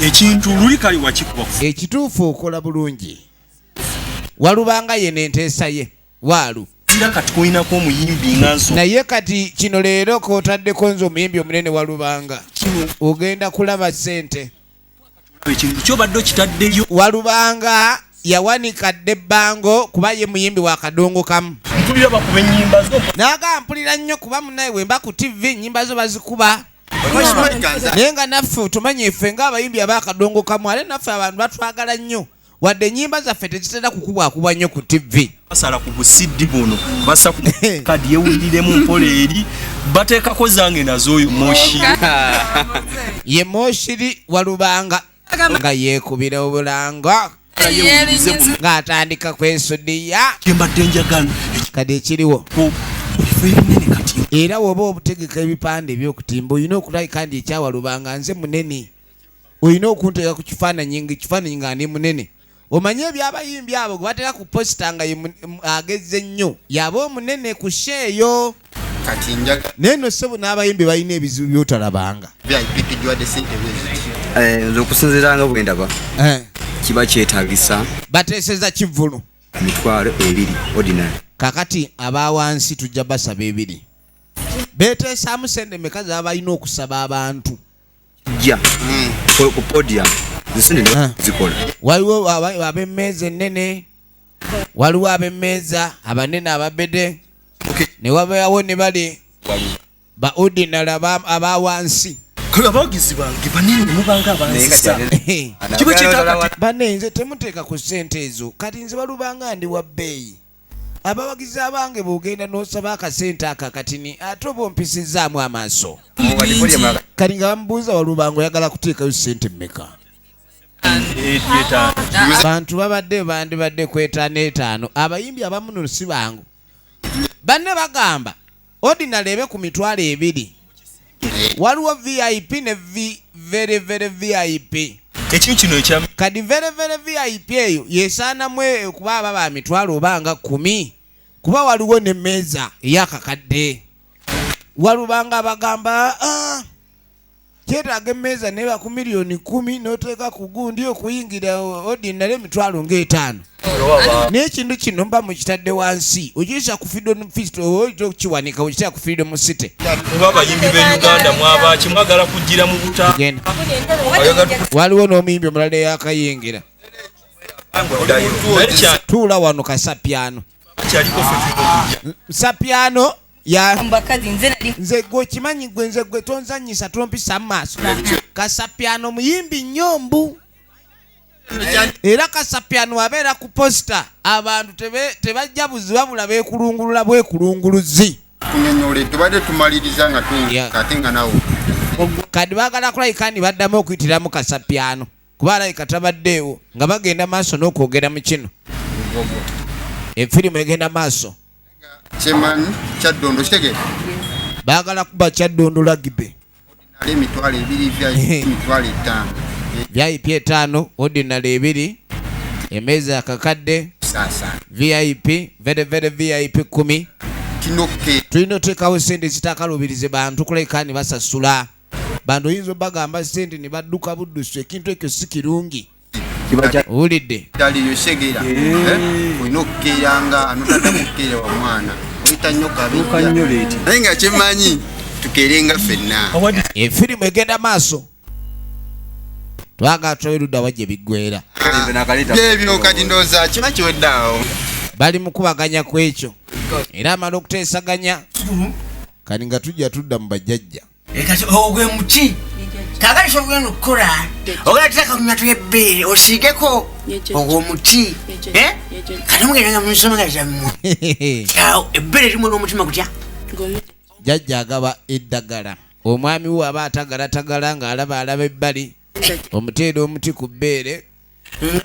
S6: ekintu luli kali wakikuba
S1: ekituufu okola bulungi walubanga ye n'enteesa ye waalu
S6: kati kulinako omuyimbi nga nso
S1: naye kati kino leero kootaddeko nze omuyimbi omunene walubanga ogenda kulaba ssente
S6: ekintu kyobadde okitaddeyo
S1: walubanga yawanika dde ebbango kuba ye muyimbi wa kadongo kamu
S6: mpulira bakuba ennyimba zo
S1: naga mpulira nnyo kuba munaye wemba ku TV ennyimba zo bazikuba naye nga naffe tumanye ffe ng'abayimbi abakadongo kamu ale naffe abantu batwagala nnyo wadde ennyimba zaffe tekitera kukubwakubwa nnyo ku TV
S6: basala ku busidi buno bassa ku kadi yewuliremu mpola eri bateekako zange nazo oyo moshi
S1: ye moshiri walubanga nga yeekubira obulanga ng'atandika kwesudiya
S6: kyembadde njagala
S1: kadi ekiriwo era woba obutegeka ebipande ebyokutimba olina okulabika ndi ekyawalubanga nze munene olina okunteeka ku kifaananyi nga ndi munene omanye ebyabayimbi abo gwe batera ku posita nga agezze nnyo yaba omunene ku sheeyo
S12: kati njaga
S1: neno ssebo n'abayimbi balina ebizibu byotalabanga
S15: nze okusinziiranga bwendaba kiba kyetaagisa
S1: bateeseza kivvulu
S15: emitwalo 2 ordinary
S1: kakati abawansi tujja basaba 2 beeteesaamu sente meka zaba balina okusaba abantu
S15: bajja ku podium zisene zikola
S1: waliwo ab'emmeeza ennene waliwo ab'emmeeza abanene ababede ne wabawo ne bali ba ordinary abawansi
S6: abawagizi bange banene mubanga abansisa
S1: bane nze temuteeka ku ssente ezo kati nze balubanga ndi wa bbeeyi abawagizi abange bw'ogenda n'osaba akasente aka katini ate oba ompisizaamu amaaso kati nga bamubuuza walubanga oyagala kuteekayo ssente mmeka bantu babadde bandibadde ku 5 abayimbi abamu no si bangu banne bagamba ordinary ebe ku mitwalo 2 waliwo VIP ne very VIP
S6: ekintu kino ekya
S1: kadi very VIP eyo yesaanamwe kuba baba mitwalo obanga 10 kuba waliwo n'emmeeza eyakakadde walubanga bagamba kyetaaga emmeeza neba ku miliyoni 10 n'oteeka ku gundi okuyingira ordinary emitwalo nga5 n'ekintu kino mba mukitadde wansi okiyisa ku Freedom Fest oyita okukiwanika okitera ku Freedom City
S6: oba abayimbi b'Uganda mwabaki mwagala kugira mu buta
S1: waliwo n'omuyimbi omulala eyakayingira tuula wano kasapiano sapiano ya nze gwe kimanyi gwe nze gwe tonzanyisa tompisa maaso kasapiano muyimbi nyombu era kasapiano abeera ku posta abantu tebajja buziba bula beekulungulula bwekulunguluzi
S12: kunyonyole tubadde tumaliriza nga ate nga nawo
S1: kadi baagala kulayikani baddamu okuyitiramu kasapiano kuba alayika tabaddeewo nga bagenda maaso n'okwogera mu kino efirimu egenda maaso
S12: Chairman Kyaddondo kitegeera
S1: baagala kuba Kyaddondo lagibe
S12: ali emitwalo 2 emitwalo 5
S1: VIP 5 ordinary 2 emmeeza akakadde VIP very VIP 10
S12: kinoke
S1: tulina oteekawo sente zitakalubirize bantu kulekani basasula bantu oyinza bagamba sente ne badduka buddusu ekintu ekyo si kirungi owulidde
S12: dali yosegera olina okukeeranga anotadde mukeere wa mwana oyita nnyo kabinja naye nga kyemanyi tukeerenga ffenna
S1: efirimu egenda maaso twagala tulabe wajja biggwera
S12: byebyo kati ndowooza kiba kiweddaawo
S1: bali mu kubaganya ku ekyo era amala okuteesaganya kati nga tujja tudda mu bajjajja
S4: kati ogwe muti kagali kyogenda okukola ogenda tutaka ku myatu y'ebbeere osiigeko ogwo muti kati mugendanga mu nsonga zammwe ebbeere limu n'omutima gutya
S1: jjajja agaba eddagala omwami we aba atagalatagala ng'alaba ebbali omuteera omuti ku bbeere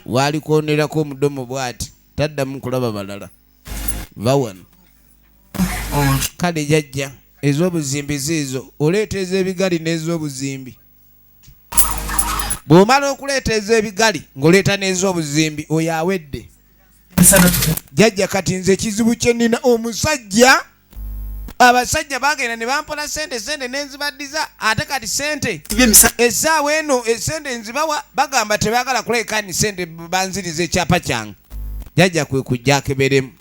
S1: waalikonerako omudomo bw'ati taddamu kulaba balala vawano kale jjajja ez'obuzimbi ziizo oleeta ez'ebigali n'ez'obuzimbi bw'omala okuleeta ez'ebigali ng'oleeta n'ez'obuzimbi oyo awedde jjajja kati nze ekizibu kye nnina omusajja abasajja bagenda ne bampola sente nenzibaddiza ate kati sente essaawa eno esente nzibawa bagamba tebaagala kulekani sente banziriza ekyapa kyange jjajja kwe kujja akeberemu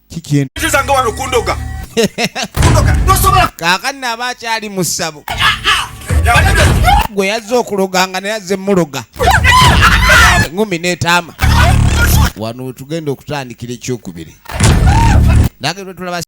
S13: kikyenanga wano kundoga
S1: kaakani naaba akyali mu ssabo gwe yazze okuloganga naye azze muloga 15 wano tugenda okutandikira ekyokubiri nage tulaba